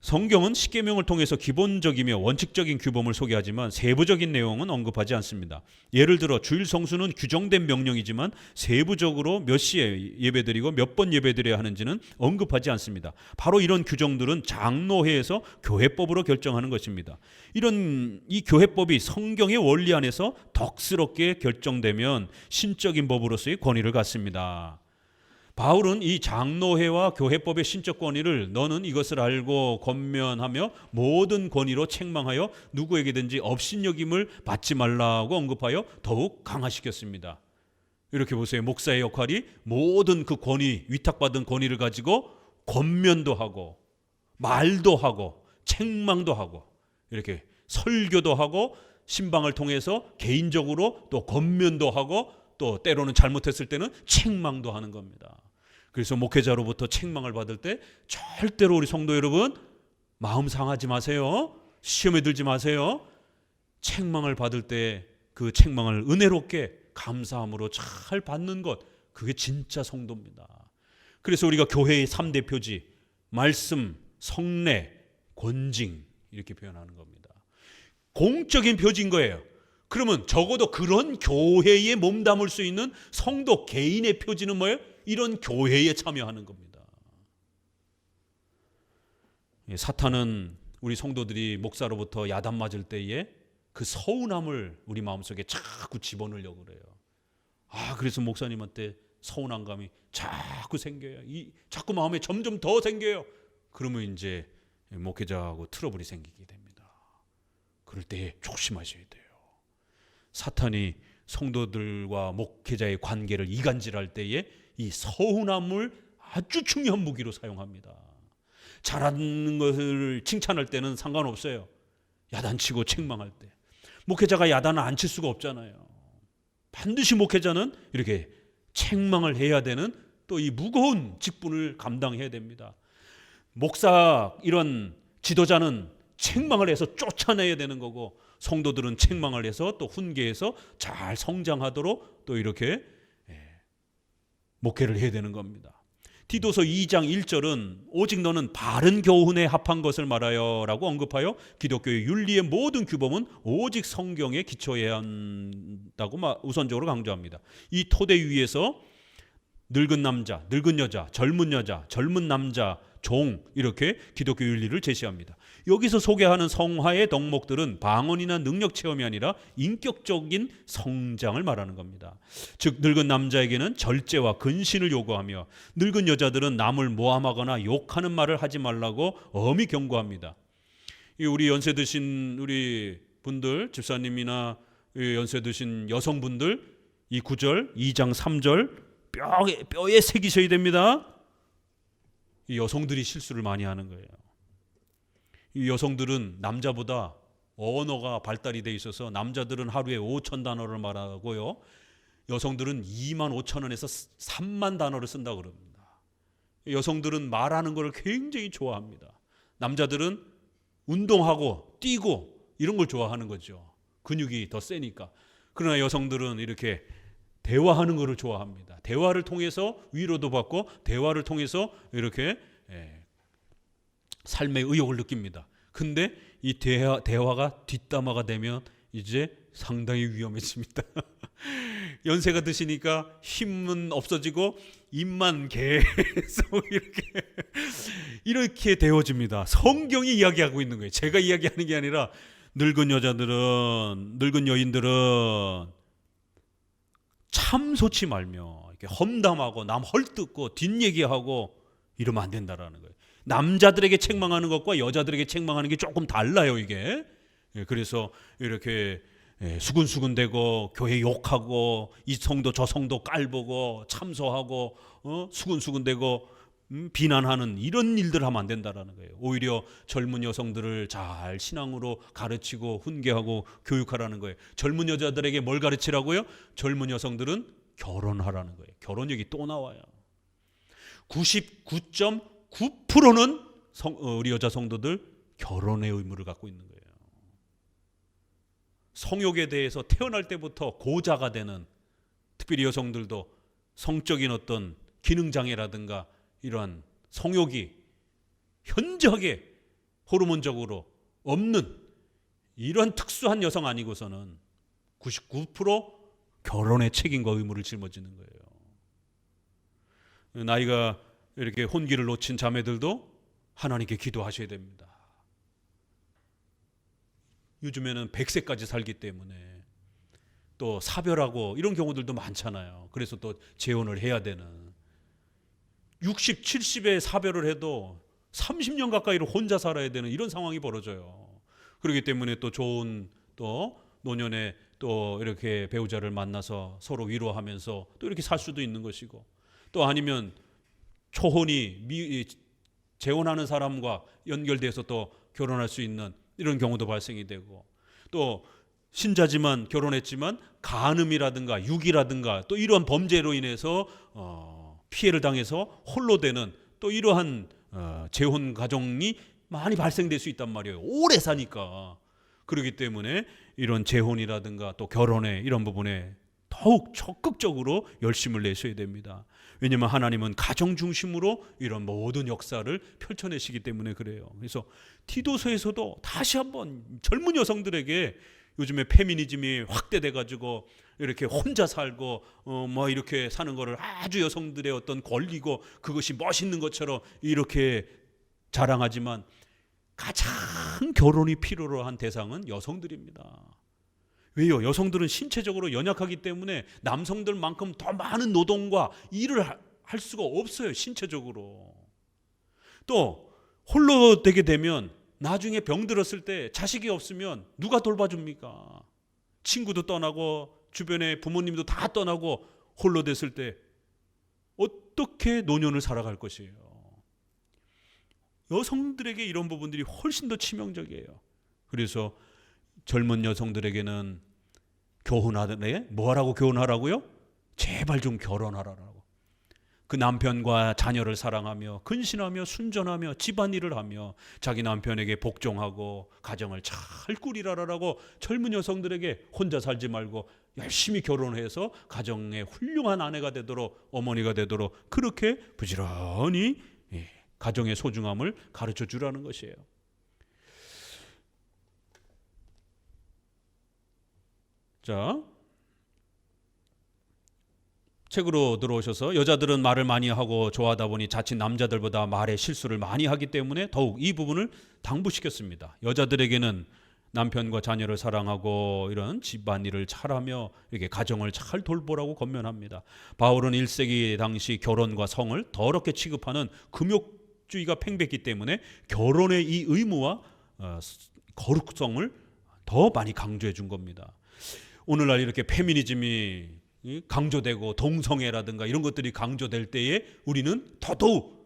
성경은 십계명을 통해서 기본적이며 원칙적인 규범을 소개하지만 세부적인 내용은 언급하지 않습니다. 예를 들어 주일 성수는 규정된 명령이지만 세부적으로 몇 시에 예배드리고 몇 번 예배드려야 하는지는 언급하지 않습니다. 바로 이런 규정들은 장로회에서 교회법으로 결정하는 것입니다. 이 교회법이 성경의 원리 안에서 덕스럽게 결정되면 신적인 법으로서의 권위를 갖습니다. 바울은 이 장로회와 교회법의 신적 권위를 너는 이것을 알고 권면하며 모든 권위로 책망하여 누구에게든지 업신여김을 받지 말라고 언급하여 더욱 강화시켰습니다. 이렇게 보세요. 목사의 역할이 모든 그 권위, 위탁받은 권위를 가지고 권면도 하고 말도 하고 책망도 하고 이렇게 설교도 하고 신방을 통해서 개인적으로 또 권면도 하고 또 때로는 잘못했을 때는 책망도 하는 겁니다. 그래서 목회자로부터 책망을 받을 때 절대로 우리 성도 여러분 마음 상하지 마세요. 시험에 들지 마세요. 책망을 받을 때 그 책망을 은혜롭게 감사함으로 잘 받는 것, 그게 진짜 성도입니다. 그래서 우리가 교회의 3대 표지, 말씀, 성례, 권징 이렇게 표현하는 겁니다. 공적인 표지인 거예요. 그러면 적어도 그런 교회에 몸담을 수 있는 성도 개인의 표지는 뭐예요? 이런 교회에 참여하는 겁니다. 사탄은 우리 성도들이 목사로부터 야단 맞을 때에 그 서운함을 우리 마음속에 자꾸 집어넣으려고 그래요. 그래서 목사님한테 서운한 감이 자꾸 생겨요. 자꾸 마음에 점점 더 생겨요. 그러면 이제 목회자하고 트러블이 생기게 됩니다. 그럴 때 조심하셔야 돼요. 사탄이 성도들과 목회자의 관계를 이간질할 때에 이 서운함을 아주 중요한 무기로 사용합니다. 잘하는 것을 칭찬할 때는 상관없어요. 야단치고 책망할 때. 목회자가 야단을 안 칠 수가 없잖아요. 반드시 목회자는 이렇게 책망을 해야 되는 또 이 무거운 직분을 감당해야 됩니다. 목사 이런 지도자는 책망을 해서 쫓아내야 되는 거고, 성도들은 책망을 해서 또 훈계해서 잘 성장하도록 또 이렇게 목회를 해야 되는 겁니다. 디도서 2장 1절은 오직 너는 바른 교훈에 합한 것을 말하여 라고 언급하여 기독교의 윤리의 모든 규범은 오직 성경에 기초해야 한다고 우선적으로 강조합니다. 이 토대 위에서 늙은 남자, 늙은 여자, 젊은 남자, 종 이렇게 기독교 윤리를 제시합니다. 여기서 소개하는 성화의 덕목들은 방언이나 능력 체험이 아니라 인격적인 성장을 말하는 겁니다. 즉 늙은 남자에게는 절제와 근신을 요구하며 늙은 여자들은 남을 모함하거나 욕하는 말을 하지 말라고 엄히 경고합니다. 우리 연세 드신 우리 분들, 집사님이나 연세 드신 여성분들 이 9절, 2장 3절 뼈에 새기셔야 됩니다. 이 여성들이 실수를 많이 하는 거예요. 이 여성들은 남자보다 언어가 발달이 돼 있어서 남자들은 하루에 5,000단어를 말하고요. 여성들은 25,000원에서 3만 단어를 쓴다고 그럽니다. 여성들은 말하는 걸 굉장히 좋아합니다. 남자들은 운동하고 뛰고 이런 걸 좋아하는 거죠. 근육이 더 세니까. 그러나 여성들은 이렇게 대화하는 것을 좋아합니다. 대화를 통해서 위로도 받고 대화를 통해서 이렇게 삶의 의욕을 느낍니다. 근데 이 대화가 뒷담화가 되면 이제 상당히 위험해집니다. 연세가 드시니까 힘은 없어지고 입만 계속 이렇게 되어집니다. 성경이 이야기하고 있는 거예요. 제가 이야기하는 게 아니라 늙은 여인들은 참소치 말며 이렇게 험담하고 남 헐뜯고 뒷얘기하고 이러면 안 된다라는 거예요. 남자들에게 책망하는 것과 여자들에게 책망하는 게 조금 달라요, 이게. 그래서 이렇게 수근수근대고 교회 욕하고 이 성도 저 성도 깔보고 참소하고 수근수근대고 비난하는 이런 일들 하면 안 된다라는 거예요. 오히려 젊은 여성들을 잘 신앙으로 가르치고 훈계하고 교육하라는 거예요. 젊은 여자들에게 뭘 가르치라고요? 젊은 여성들은 결혼하라는 거예요. 결혼 얘기 또 나와요. 99.9%는 우리 여자 성도들 결혼의 의무를 갖고 있는 거예요. 성욕에 대해서 태어날 때부터 고자가 되는, 특별히 여성들도 성적인 어떤 기능장애라든가 이러한 성욕이 현저하게 호르몬적으로 없는 이러한 특수한 여성 아니고서는 99% 결혼의 책임과 의무를 짊어지는 거예요. 나이가 이렇게 혼기를 놓친 자매들도 하나님께 기도하셔야 됩니다. 요즘에는 100세까지 살기 때문에 또 사별하고 이런 경우들도 많잖아요. 그래서 또 재혼을 해야 되는, 60, 70에 사별을 해도 30년 가까이를 혼자 살아야 되는 이런 상황이 벌어져요. 그렇기 때문에 또 좋은 또 노년에 또 이렇게 배우자를 만나서 서로 위로하면서 또 이렇게 살 수도 있는 것이고, 또 아니면 초혼이 재혼하는 사람과 연결돼서 또 결혼할 수 있는 이런 경우도 발생이 되고, 또 신자지만 결혼했지만 간음이라든가 유기라든가 또 이러한 범죄로 인해서 피해를 당해서 홀로 되는 또 이러한 재혼 가정이 많이 발생될 수 있단 말이에요. 오래 사니까. 그렇기 때문에 이런 재혼이라든가 또 결혼에 이런 부분에 더욱 적극적으로 열심을 내셔야 됩니다. 왜냐하면 하나님은 가정 중심으로 이런 모든 역사를 펼쳐내시기 때문에 그래요. 그래서 디도서에서도 다시 한번 젊은 여성들에게 요즘에 페미니즘이 확대돼 가지고 이렇게 혼자 살고 뭐 이렇게 사는 거를 아주 여성들의 어떤 권리고 그것이 멋있는 것처럼 이렇게 자랑하지만 가장 결혼이 필요로 한 대상은 여성들입니다. 왜요? 여성들은 신체적으로 연약하기 때문에 남성들만큼 더 많은 노동과 일을 할 수가 없어요. 신체적으로. 또 홀로 되게 되면 나중에 병들었을 때 자식이 없으면 누가 돌봐줍니까? 친구도 떠나고 주변에 부모님도 다 떠나고 홀로 됐을 때 어떻게 노년을 살아갈 것이에요? 여성들에게 이런 부분들이 훨씬 더 치명적이에요. 그래서 젊은 여성들에게는 교훈하네? 뭐하라고 교훈하라고요? 제발 좀 결혼하라고. 그 남편과 자녀를 사랑하며 근신하며 순전하며 집안일을 하며 자기 남편에게 복종하고 가정을 잘 꾸리라라고 젊은 여성들에게 혼자 살지 말고 열심히 결혼해서 가정의 훌륭한 아내가 되도록, 어머니가 되도록 그렇게 부지런히 가정의 소중함을 가르쳐 주라는 것이에요. 자, 책으로 들어오셔서 여자들은 말을 많이 하고 좋아하다 보니 자칫 남자들보다 말에 실수를 많이 하기 때문에 더욱 이 부분을 당부시켰습니다. 여자들에게는 남편과 자녀를 사랑하고 이런 집안일을 잘하며 이렇게 가정을 잘 돌보라고 권면합니다. 바울은 1세기 당시 결혼과 성을 더럽게 취급하는 금욕주의가 팽배했기 때문에 결혼의 이 의무와 거룩성을 더 많이 강조해 준 겁니다. 오늘날 이렇게 페미니즘이 강조되고 동성애라든가 이런 것들이 강조될 때에 우리는 더더욱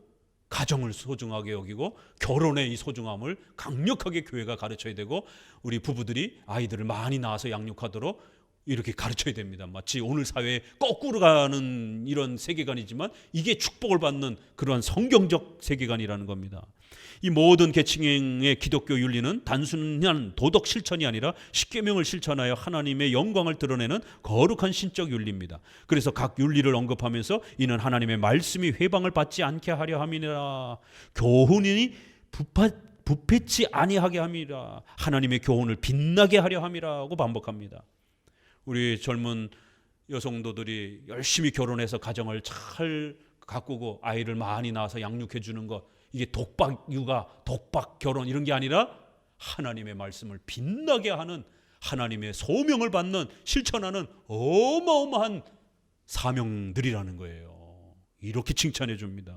가정을 소중하게 여기고 결혼의 이 소중함을 강력하게 교회가 가르쳐야 되고, 우리 부부들이 아이들을 많이 낳아서 양육하도록 이렇게 가르쳐야 됩니다. 마치 오늘 사회에 거꾸로 가는 이런 세계관이지만 이게 축복을 받는 그러한 성경적 세계관이라는 겁니다. 이 모든 계층의 기독교 윤리는 단순한 도덕 실천이 아니라 십계명을 실천하여 하나님의 영광을 드러내는 거룩한 신적 윤리입니다. 그래서 각 윤리를 언급하면서 이는 하나님의 말씀이 회방을 받지 않게 하려 함이니라. 교훈이 부패치 아니하게 함이라. 하나님의 교훈을 빛나게 하려 함이라고 반복합니다. 우리 젊은 여성도들이 열심히 결혼해서 가정을 잘 가꾸고 아이를 많이 낳아서 양육해 주는 것, 이게 독박 육아, 독박 결혼 이런 게 아니라 하나님의 말씀을 빛나게 하는, 하나님의 소명을 받는, 실천하는 어마어마한 사명들이라는 거예요. 이렇게 칭찬해 줍니다.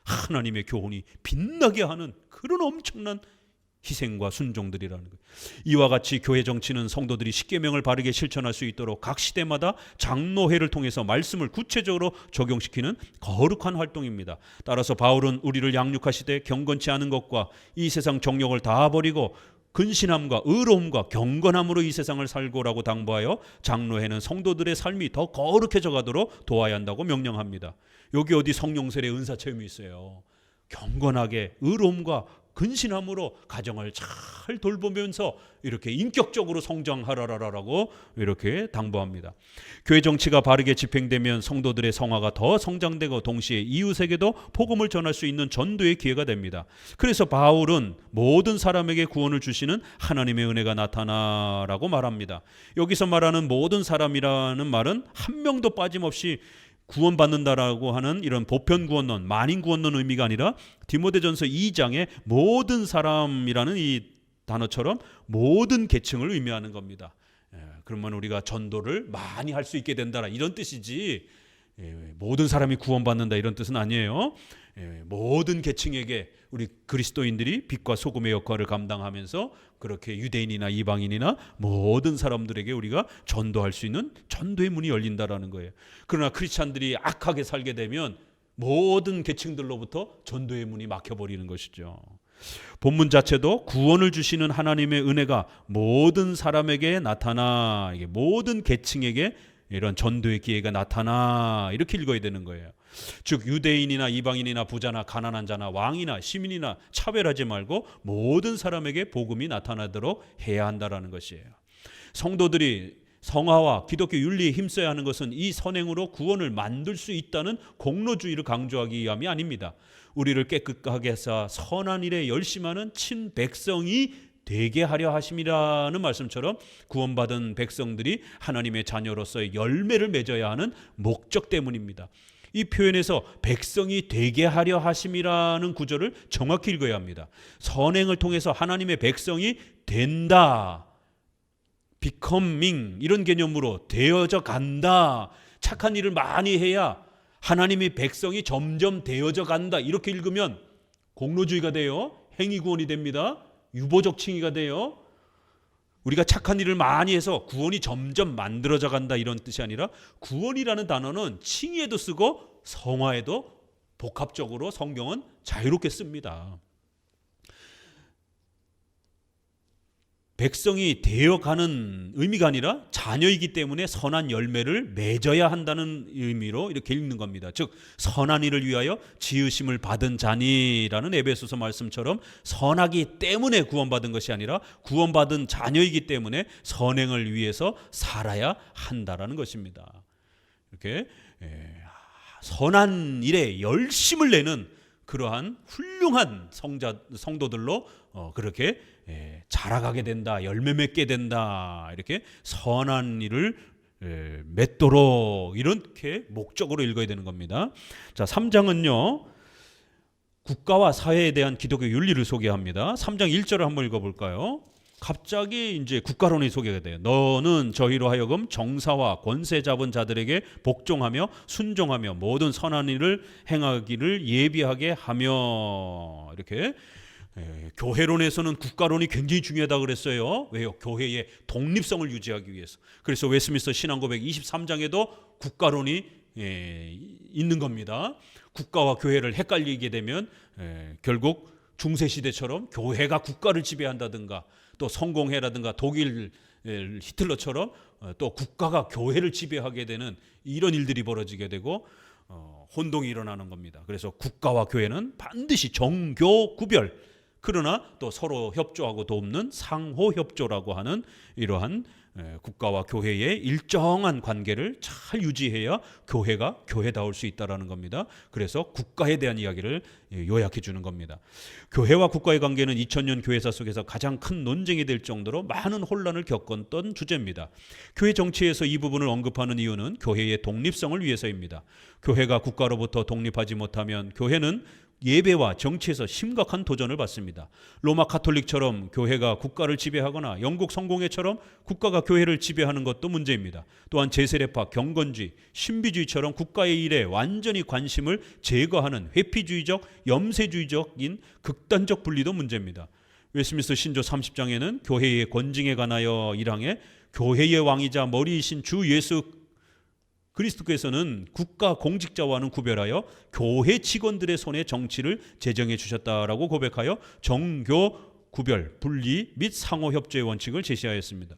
하나님의 교훈이 빛나게 하는 그런 엄청난 희생과 순종들이라는 거예요. 이와 같이 교회 정치는 성도들이 십계명을 바르게 실천할 수 있도록 각 시대마다 장로회를 통해서 말씀을 구체적으로 적용시키는 거룩한 활동입니다. 따라서 바울은 우리를 양육하시되 경건치 않은 것과 이 세상 정욕을 다 버리고 근신함과 의로움과 경건함으로 이 세상을 살고라고 당부하여 장로회는 성도들의 삶이 더 거룩해져 가도록 도와야 한다고 명령합니다. 여기 어디 성령설의 은사 체험이 있어요. 경건하게 의로움과 근신함으로 가정을 잘 돌보면서 이렇게 인격적으로 성장하라라고 이렇게 당부합니다. 교회 정치가 바르게 집행되면 성도들의 성화가 더 성장되고 동시에 이웃에게도 복음을 전할 수 있는 전도의 기회가 됩니다. 그래서 바울은 모든 사람에게 구원을 주시는 하나님의 은혜가 나타나라고 말합니다. 여기서 말하는 모든 사람이라는 말은 한 명도 빠짐없이 구원받는다라고 하는 이런 보편구원론, 만인구원론 의미가 아니라 디모데전서 2장의 모든 사람이라는 이 단어처럼 모든 계층을 의미하는 겁니다. 그러면 우리가 전도를 많이 할 수 있게 된다 이런 뜻이지 모든 사람이 구원받는다 이런 뜻은 아니에요. 모든 계층에게 우리 그리스도인들이 빛과 소금의 역할을 감당하면서 그렇게 유대인이나 이방인이나 모든 사람들에게 우리가 전도할 수 있는 전도의 문이 열린다라는 거예요. 그러나 크리스찬들이 악하게 살게 되면 모든 계층들로부터 전도의 문이 막혀버리는 것이죠. 본문 자체도 구원을 주시는 하나님의 은혜가 모든 사람에게 나타나, 이게 모든 계층에게 이런 전도의 기회가 나타나 이렇게 읽어야 되는 거예요. 즉 유대인이나 이방인이나 부자나 가난한 자나 왕이나 시민이나 차별하지 말고 모든 사람에게 복음이 나타나도록 해야 한다라는 것이에요. 성도들이 성화와 기독교 윤리에 힘써야 하는 것은 이 선행으로 구원을 만들 수 있다는 공로주의를 강조하기 위함이 아닙니다. 우리를 깨끗하게 해서 선한 일에 열심하는 친백성이 되게 하려 하심이라는 말씀처럼 구원받은 백성들이 하나님의 자녀로서의 열매를 맺어야 하는 목적 때문입니다. 이 표현에서 백성이 되게 하려 하심이라는 구절을 정확히 읽어야 합니다. 선행을 통해서 하나님의 백성이 된다, becoming 이런 개념으로 되어져 간다, 착한 일을 많이 해야 하나님의 백성이 점점 되어져 간다 이렇게 읽으면 공로주의가 돼요. 행위구원이 됩니다. 유보적 칭의가 돼요. 우리가 착한 일을 많이 해서 구원이 점점 만들어져 간다 이런 뜻이 아니라 구원이라는 단어는 칭의에도 쓰고 성화에도 복합적으로 성경은 자유롭게 씁니다. 백성이 되어가는 의미가 아니라 자녀이기 때문에 선한 열매를 맺어야 한다는 의미로 이렇게 읽는 겁니다. 즉 선한 일을 위하여 지으심을 받은 자니라는 에베소서 말씀처럼 선하기 때문에 구원받은 것이 아니라 구원받은 자녀이기 때문에 선행을 위해서 살아야 한다라는 것입니다. 이렇게 선한 일에 열심을 내는 그러한 훌륭한 성도들로 그렇게 자라가게 된다, 열매 맺게 된다, 이렇게 선한 일을 맺도록 이렇게 목적으로 읽어야 되는 겁니다. 자, 3장은요 국가와 사회에 대한 기독교 윤리를 소개합니다. 3장 1절을 한번 읽어볼까요? 갑자기 이제 국가론이 소개가 돼요. 너는 저희로 하여금 정사와 권세 잡은 자들에게 복종하며 순종하며 모든 선한 일을 행하기를 예비하게 하며, 이렇게 교회론에서는 국가론이 굉장히 중요하다고 그랬어요. 왜요? 교회의 독립성을 유지하기 위해서. 그래서 웨스민스터 신앙고백 23장에도 국가론이 있는 겁니다. 국가와 교회를 헷갈리게 되면 결국 중세시대처럼 교회가 국가를 지배한다든가 또 성공회라든가 독일 히틀러처럼 또 국가가 교회를 지배하게 되는 이런 일들이 벌어지게 되고 혼동이 일어나는 겁니다. 그래서 국가와 교회는 반드시 정교 구별, 그러나 또 서로 협조하고 돕는 상호 협조라고 하는 이러한 국가와 교회의 일정한 관계를 잘 유지해야 교회가 교회다울 수 있다라는 겁니다. 그래서 국가에 대한 이야기를 요약해 주는 겁니다. 교회와 국가의 관계는 2000년 교회사 속에서 가장 큰 논쟁이 될 정도로 많은 혼란을 겪었던 주제입니다. 교회 정치에서 이 부분을 언급하는 이유는 교회의 독립성을 위해서입니다. 교회가 국가로부터 독립하지 못하면 교회는 예배와 정치에서 심각한 도전을 받습니다. 로마 카톨릭처럼 교회가 국가를 지배하거나 영국 성공회처럼 국가가 교회를 지배하는 것도 문제입니다. 또한 제세례파, 경건주의, 신비주의처럼 국가의 일에 완전히 관심을 제거하는 회피주의적, 염세주의적인 극단적 분리도 문제입니다. 웨스트민스터 신조 30장에는 교회의 권징에 관하여 1항에 교회의 왕이자 머리이신 주 예수 그리스도께서는 국가 공직자와는 구별하여 교회 직원들의 손에 정치를 제정해 주셨다라고 고백하여 정교 구별, 분리 및 상호 협조의 원칙을 제시하였습니다.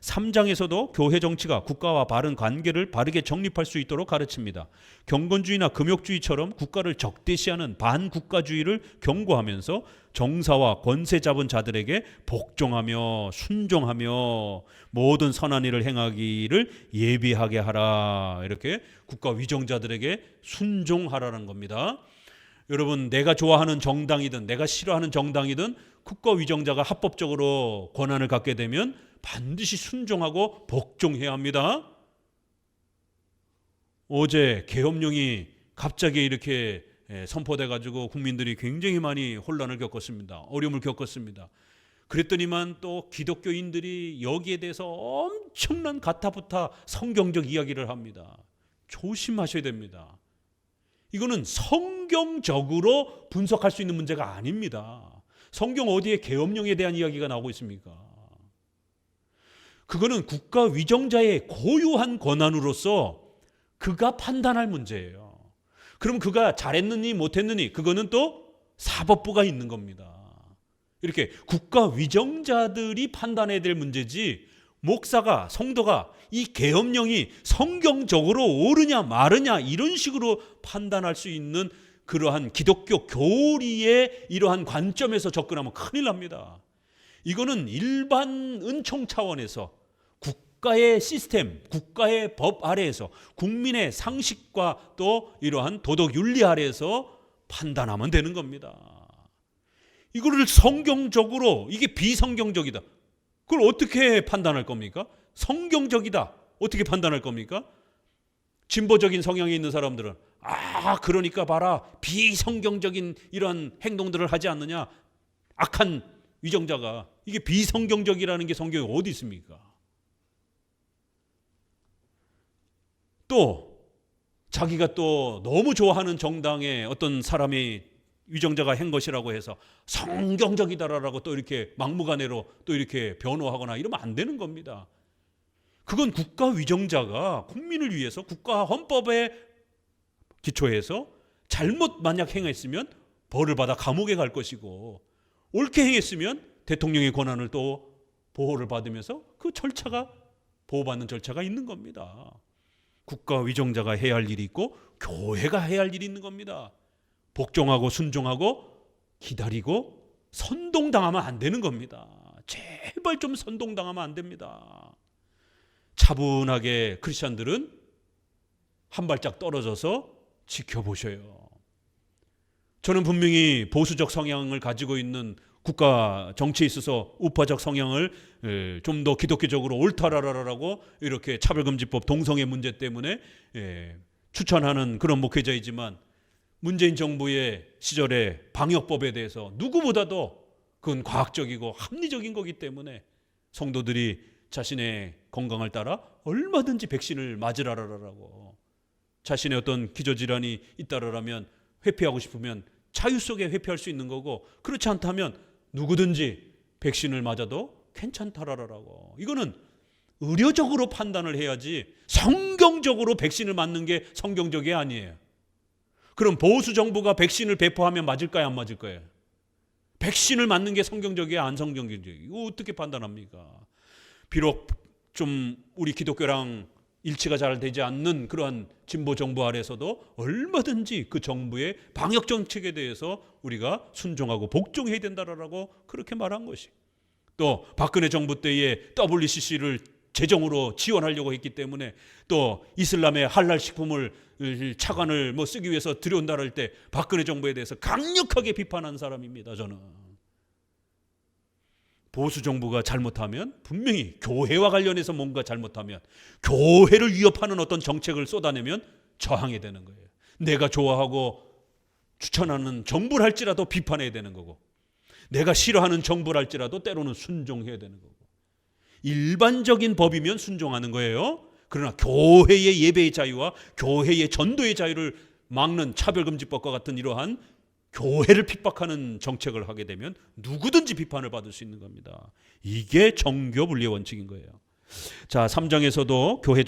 3장에서도 교회 정치가 국가와 바른 관계를 바르게 정립할 수 있도록 가르칩니다. 경건주의나 금욕주의처럼 국가를 적대시하는 반국가주의를 경고하면서 정사와 권세 잡은 자들에게 복종하며 순종하며 모든 선한 일을 행하기를 예비하게 하라, 이렇게 국가 위정자들에게 순종하라는 겁니다. 여러분, 내가 좋아하는 정당이든 내가 싫어하는 정당이든 국가 위정자가 합법적으로 권한을 갖게 되면 반드시 순종하고 복종해야 합니다. 어제 계엄령이 갑자기 이렇게 선포돼 가지고 국민들이 굉장히 많이 혼란을 겪었습니다. 어려움을 겪었습니다. 그랬더니만 또 기독교인들이 여기에 대해서 엄청난 가타부타 성경적 이야기를 합니다. 조심하셔야 됩니다. 이거는 성경적으로 분석할 수 있는 문제가 아닙니다. 성경 어디에 계엄령에 대한 이야기가 나오고 있습니까? 그거는 국가 위정자의 고유한 권한으로서 그가 판단할 문제예요. 그럼 그가 잘했느니 못했느니 그거는 또 사법부가 있는 겁니다. 이렇게 국가 위정자들이 판단해야 될 문제지, 목사가, 성도가 이 계엄령이 성경적으로 옳으냐 마르냐 이런 식으로 판단할 수 있는 그러한 기독교 교리의 이러한 관점에서 접근하면 큰일 납니다. 이거는 일반 은총 차원에서 국가의 시스템, 국가의 법 아래에서 국민의 상식과 또 이러한 도덕 윤리 아래에서 판단하면 되는 겁니다. 이거를 성경적으로, 이게 비성경적이다, 그걸 어떻게 판단할 겁니까? 성경적이다, 어떻게 판단할 겁니까? 진보적인 성향이 있는 사람들은 그러니까 봐라, 비성경적인 이런 행동들을 하지 않느냐, 악한 위정자가. 이게 비성경적이라는 게 성경에 어디 있습니까? 또 자기가 또 너무 좋아하는 정당의 어떤 사람이 위정자가 한 것이라고 해서 성경적이다라고 또 이렇게 막무가내로 또 이렇게 변호하거나 이러면 안 되는 겁니다. 그건 국가 위정자가 국민을 위해서 국가 헌법에 기초해서 잘못 만약 행했으면 벌을 받아 감옥에 갈 것이고, 옳게 행했으면 대통령의 권한을 또 보호를 받으면서 그 절차가, 보호받는 절차가 있는 겁니다. 국가 위정자가 해야 할 일이 있고 교회가 해야 할 일이 있는 겁니다. 복종하고 순종하고 기다리고 선동당하면 안 되는 겁니다. 제발 좀 선동당하면 안 됩니다. 차분하게 크리스찬들은 한 발짝 떨어져서 지켜보셔요. 저는 분명히 보수적 성향을 가지고 있는 국가 정치에 있어서 우파적 성향을 좀 더 기독교적으로 옳다라라라고 이렇게 차별금지법, 동성애 문제 때문에 추천하는 그런 목회자이지만, 문재인 정부의 시절에 방역법에 대해서 누구보다도 그건 과학적이고 합리적인 거기 때문에 성도들이 자신의 건강을 따라 얼마든지 백신을 맞으라라라고, 자신의 어떤 기저질환이 있다라면 회피하고 싶으면 자유 속에 회피할 수 있는 거고, 그렇지 않다면 누구든지 백신을 맞아도 괜찮다라라고. 이거는 의료적으로 판단을 해야지 성경적으로 백신을 맞는 게 성경적이 아니에요. 그럼 보수 정부가 백신을 배포하면 맞을까요, 안 맞을까요? 백신을 맞는 게 성경적이에요, 안 성경적이에요? 이거 어떻게 판단합니까? 비록 좀 우리 기독교랑 일치가 잘 되지 않는 그러한 진보 정부 아래서도 얼마든지 그 정부의 방역 정책에 대해서 우리가 순종하고 복종해야 된다라고 그렇게 말한 것이. 또 박근혜 정부 때에 WCC를 재정으로 지원하려고 했기 때문에 또 이슬람의 할랄 식품을 차관을 쓰기 위해서 들여온다 할 때 박근혜 정부에 대해서 강력하게 비판한 사람입니다. 저는 보수 정부가 잘못하면, 분명히 교회와 관련해서 뭔가 잘못하면 교회를 위협하는 어떤 정책을 쏟아내면 저항해야 되는 거예요. 내가 좋아하고 추천하는 정부를 할지라도 비판해야 되는 거고, 내가 싫어하는 정부를 할지라도 때로는 순종해야 되는 거고. 일반적인 법이면 순종하는 거예요. 그러나 교회의 예배의 자유와 교회의 전도의 자유를 막는 차별금지법과 같은 이러한 교회를 핍박하는 정책을 하게 되면 누구든지 비판을 받을 수 있는 겁니다. 이게 정교 분리의 원칙인 거예요. 자, 3장에서도 교회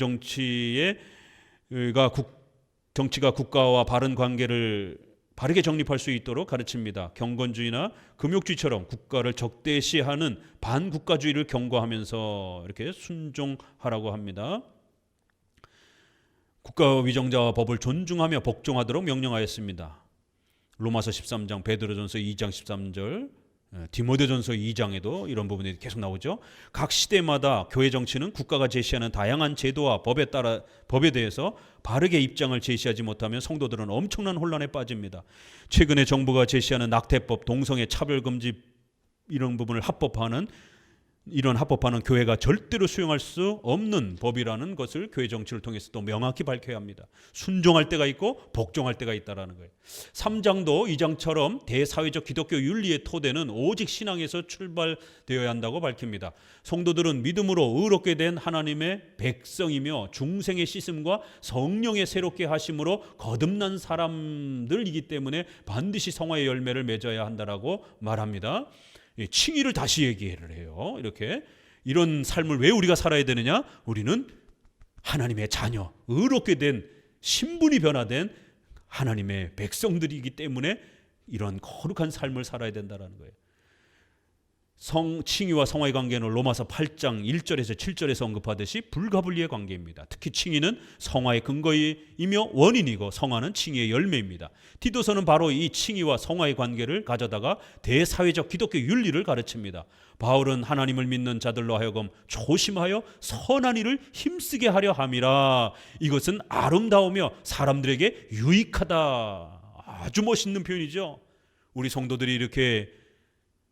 정치가 국가와 바른 관계를 바르게 정립할 수 있도록 가르칩니다. 경건주의나 금욕주의처럼 국가를 적대시하는 반국가주의를 경고하면서 이렇게 순종하라고 합니다. 국가 위정자와 법을 존중하며 복종하도록 명령하였습니다. 로마서 13장, 베드로전서 2장 13절, 디모데전서 2장에도 이런 부분이 계속 나오죠. 각 시대마다 교회 정치는 국가가 제시하는 다양한 제도와 법에 대해서 바르게 입장을 제시하지 못하면 성도들은 엄청난 혼란에 빠집니다. 최근에 정부가 제시하는 낙태법, 동성애 차별금지 이런 부분을 이런 합법화는 교회가 절대로 수용할 수 없는 법이라는 것을 교회 정치를 통해서 또 명확히 밝혀야 합니다. 순종할 때가 있고 복종할 때가 있다라는 거예요. 3장도 2장처럼 대사회적 기독교 윤리의 토대는 오직 신앙에서 출발되어야 한다고 밝힙니다. 성도들은 믿음으로 의롭게 된 하나님의 백성이며 중생의 씻음과 성령의 새롭게 하심으로 거듭난 사람들이기 때문에 반드시 성화의 열매를 맺어야 한다라고 말합니다. 칭의를 다시 얘기를 해요. 이렇게 이런 삶을 왜 우리가 살아야 되느냐? 우리는 하나님의 자녀, 의롭게 된 신분이 변화된 하나님의 백성들이기 때문에 이런 거룩한 삶을 살아야 된다는 거예요. 칭의와 성화의 관계는 로마서 8장 1절에서 7절에서 언급하듯이 불가분리의 관계입니다. 특히 칭의는 성화의 근거이며 원인이고 성화는 칭의의 열매입니다. 디도서는 바로 이 칭의와 성화의 관계를 가져다가 대사회적 기독교 윤리를 가르칩니다. 바울은 하나님을 믿는 자들로 하여금 조심하여 선한 일을 힘쓰게 하려 함이라. 이것은 아름다우며 사람들에게 유익하다. 아주 멋있는 표현이죠. 우리 성도들이 이렇게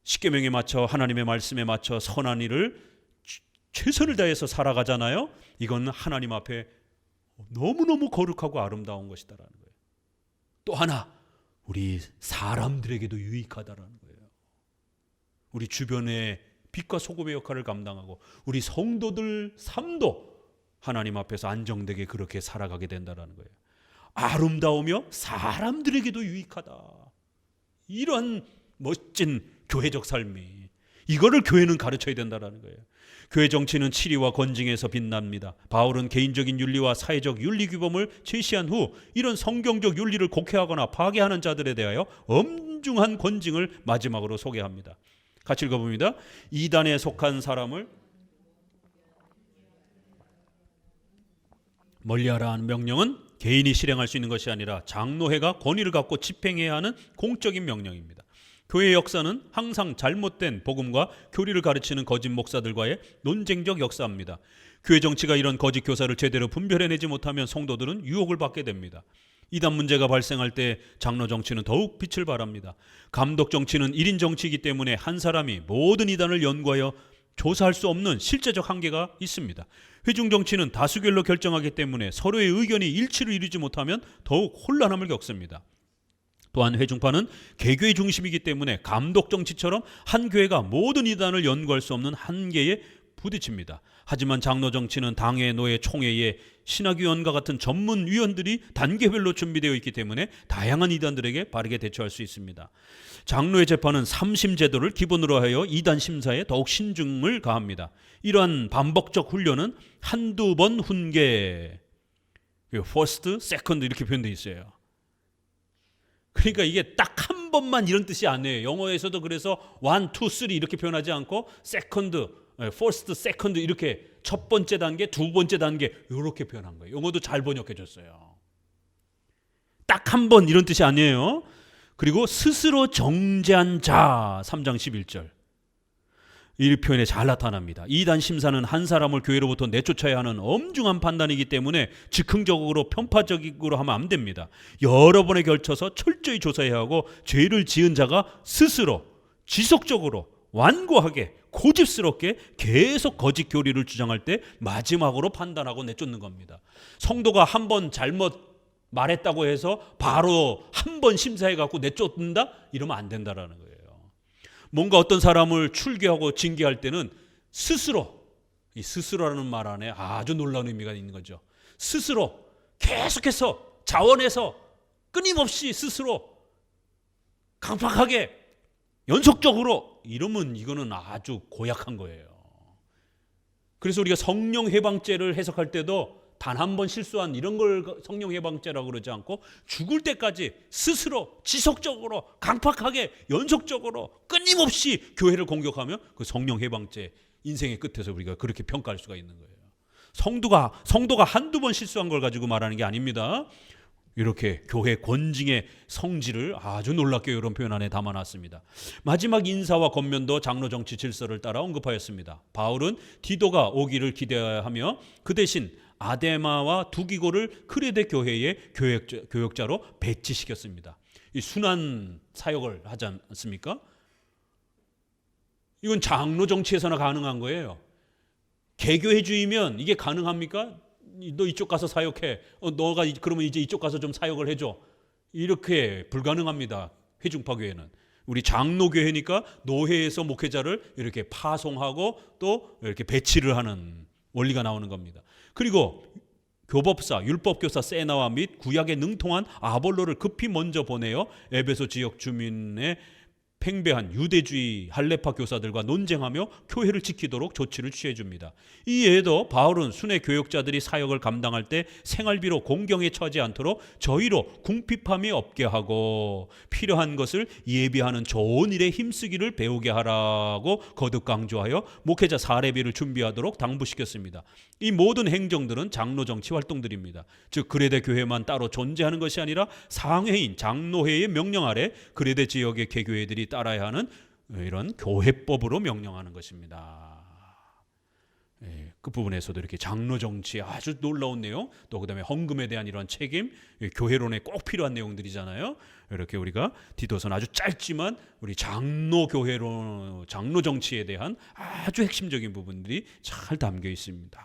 십계명에 맞춰 하나님의 말씀에 맞춰 선한 일을 최선을 다해서 살아가잖아요. 이건 하나님 앞에 너무너무 거룩하고 아름다운 것이다라는 거예요. 또 하나, 우리 사람들에게도 유익하다라는 거예요. 우리 주변의 빛과 소금의 역할을 감당하고 우리 성도들 삶도 하나님 앞에서 안정되게 그렇게 살아가게 된다라는 거예요. 아름다우며 사람들에게도 유익하다. 이런 멋진 교회적 삶이, 이거를 교회는 가르쳐야 된다는 거예요. 교회 정치는 치리와 건징에서 빛납니다. 바울은 개인적인 윤리와 사회적 윤리 규범을 제시한 후 이런 성경적 윤리를 곡해하거나 파괴하는 자들에 대하여 엄중한 건징을 마지막으로 소개합니다. 같이 읽어봅니다. 이단에 속한 사람을 멀리하라 하는 명령은 개인이 실행할 수 있는 것이 아니라 장로회가 권위를 갖고 집행해야 하는 공적인 명령입니다. 교회의 역사는 항상 잘못된 복음과 교리를 가르치는 거짓 목사들과의 논쟁적 역사입니다. 교회 정치가 이런 거짓 교사를 제대로 분별해내지 못하면 성도들은 유혹을 받게 됩니다. 이단 문제가 발생할 때 장로 정치는 더욱 빛을 발합니다. 감독 정치는 1인 정치이기 때문에 한 사람이 모든 이단을 연구하여 조사할 수 없는 실제적 한계가 있습니다. 회중 정치는 다수결로 결정하기 때문에 서로의 의견이 일치를 이루지 못하면 더욱 혼란함을 겪습니다. 또한 회중파는 개교의 중심이기 때문에 감독 정치처럼 한 교회가 모든 이단을 연구할 수 없는 한계에 부딪힙니다. 하지만 장로 정치는 당회, 노회, 총회에 신학위원과 같은 전문위원들이 단계별로 준비되어 있기 때문에 다양한 이단들에게 바르게 대처할 수 있습니다. 장로의 재판은 3심 제도를 기본으로 하여 이단 심사에 더욱 신중을 가합니다. 이러한 반복적 훈련은 한두 번 훈계, first, second 이렇게 표현되어 있어요. 그러니까 이게 딱 한 번만 이런 뜻이 아니에요. 영어에서도 그래서 1, 2, 3 이렇게 표현하지 않고 second, first, second 이렇게 첫 번째 단계, 두 번째 단계 이렇게 표현한 거예요. 영어도 잘 번역해 줬어요. 딱 한 번 이런 뜻이 아니에요. 그리고 스스로 정죄한 자 3장 11절 이 표현에 잘 나타납니다. 이단 심사는 한 사람을 교회로부터 내쫓아야 하는 엄중한 판단이기 때문에 즉흥적으로 편파적으로 하면 안 됩니다. 여러 번에 걸쳐서 철저히 조사해야 하고 죄를 지은 자가 스스로 지속적으로 완고하게 고집스럽게 계속 거짓 교리를 주장할 때 마지막으로 판단하고 내쫓는 겁니다. 성도가 한 번 잘못 말했다고 해서 바로 한 번 심사해 갖고 내쫓는다? 이러면 안 된다라는 거예요. 뭔가 어떤 사람을 출교하고 징계할 때는 스스로, 이 스스로라는 말 안에 아주 놀라운 의미가 있는 거죠. 스스로 계속해서 자원해서 끊임없이 스스로 강팍하게 연속적으로 이러면 이거는 아주 고약한 거예요. 그래서 우리가 성령 해방죄를 해석할 때도 단 한 번 실수한 이런 걸 성령 해방죄라고 그러지 않고 죽을 때까지 스스로 지속적으로 강팍하게 연속적으로 끊임없이 교회를 공격하며 그 성령 해방죄 인생의 끝에서 우리가 그렇게 평가할 수가 있는 거예요. 성도가 한두 번 실수한 걸 가지고 말하는 게 아닙니다. 이렇게 교회 권징의 성질을 아주 놀랍게 이런 표현 안에 담아놨습니다. 마지막 인사와 권면도 장로 정치 질서를 따라 언급하였습니다. 바울은 디도가 오기를 기대하며 그 대신 아데마와 두기고를 크레데 교회의 교역자로 배치시켰습니다. 이 순환 사역을 하지 않습니까? 이건 장로 정치에서나 가능한 거예요. 개교회주의면 이게 가능합니까? 너 이쪽 가서 사역해. 너가 그러면 이제 이쪽 가서 좀 사역을 해줘. 이렇게 불가능합니다. 회중파 교회는. 우리 장로교회니까 노회에서 목회자를 이렇게 파송하고 또 이렇게 배치를 하는 원리가 나오는 겁니다. 그리고 교법사, 율법교사 세나와 및 구약에 능통한 아볼로를 급히 먼저 보내어 에베소 지역 주민의 팽배한 유대주의 할레파 교사들과 논쟁하며 교회를 지키도록 조치를 취해줍니다. 이외에도 바울은 순회 교역자들이 사역을 감당할 때 생활비로 공경에 처하지 않도록 저희로 궁핍함이 없게 하고 필요한 것을 예비하는 좋은 일에 힘쓰기를 배우게 하라고 거듭 강조하여 목회자 사례비를 준비하도록 당부시켰습니다. 이 모든 행정들은 장로 정치 활동들입니다. 즉 그레데 교회만 따로 존재하는 것이 아니라 상회인 장로회의 명령 아래 그레데 지역의 개교회들이 따라야 하는 이런 교회법으로 명령하는 것입니다. 그 부분에서도 이렇게 장로 정치 아주 놀라운 내용, 또 그다음에 헌금에 대한 이런 책임, 교회론에 꼭 필요한 내용들이잖아요. 이렇게 우리가 디도서는 아주 짧지만 우리 장로 교회론, 장로 정치에 대한 아주 핵심적인 부분들이 잘 담겨 있습니다.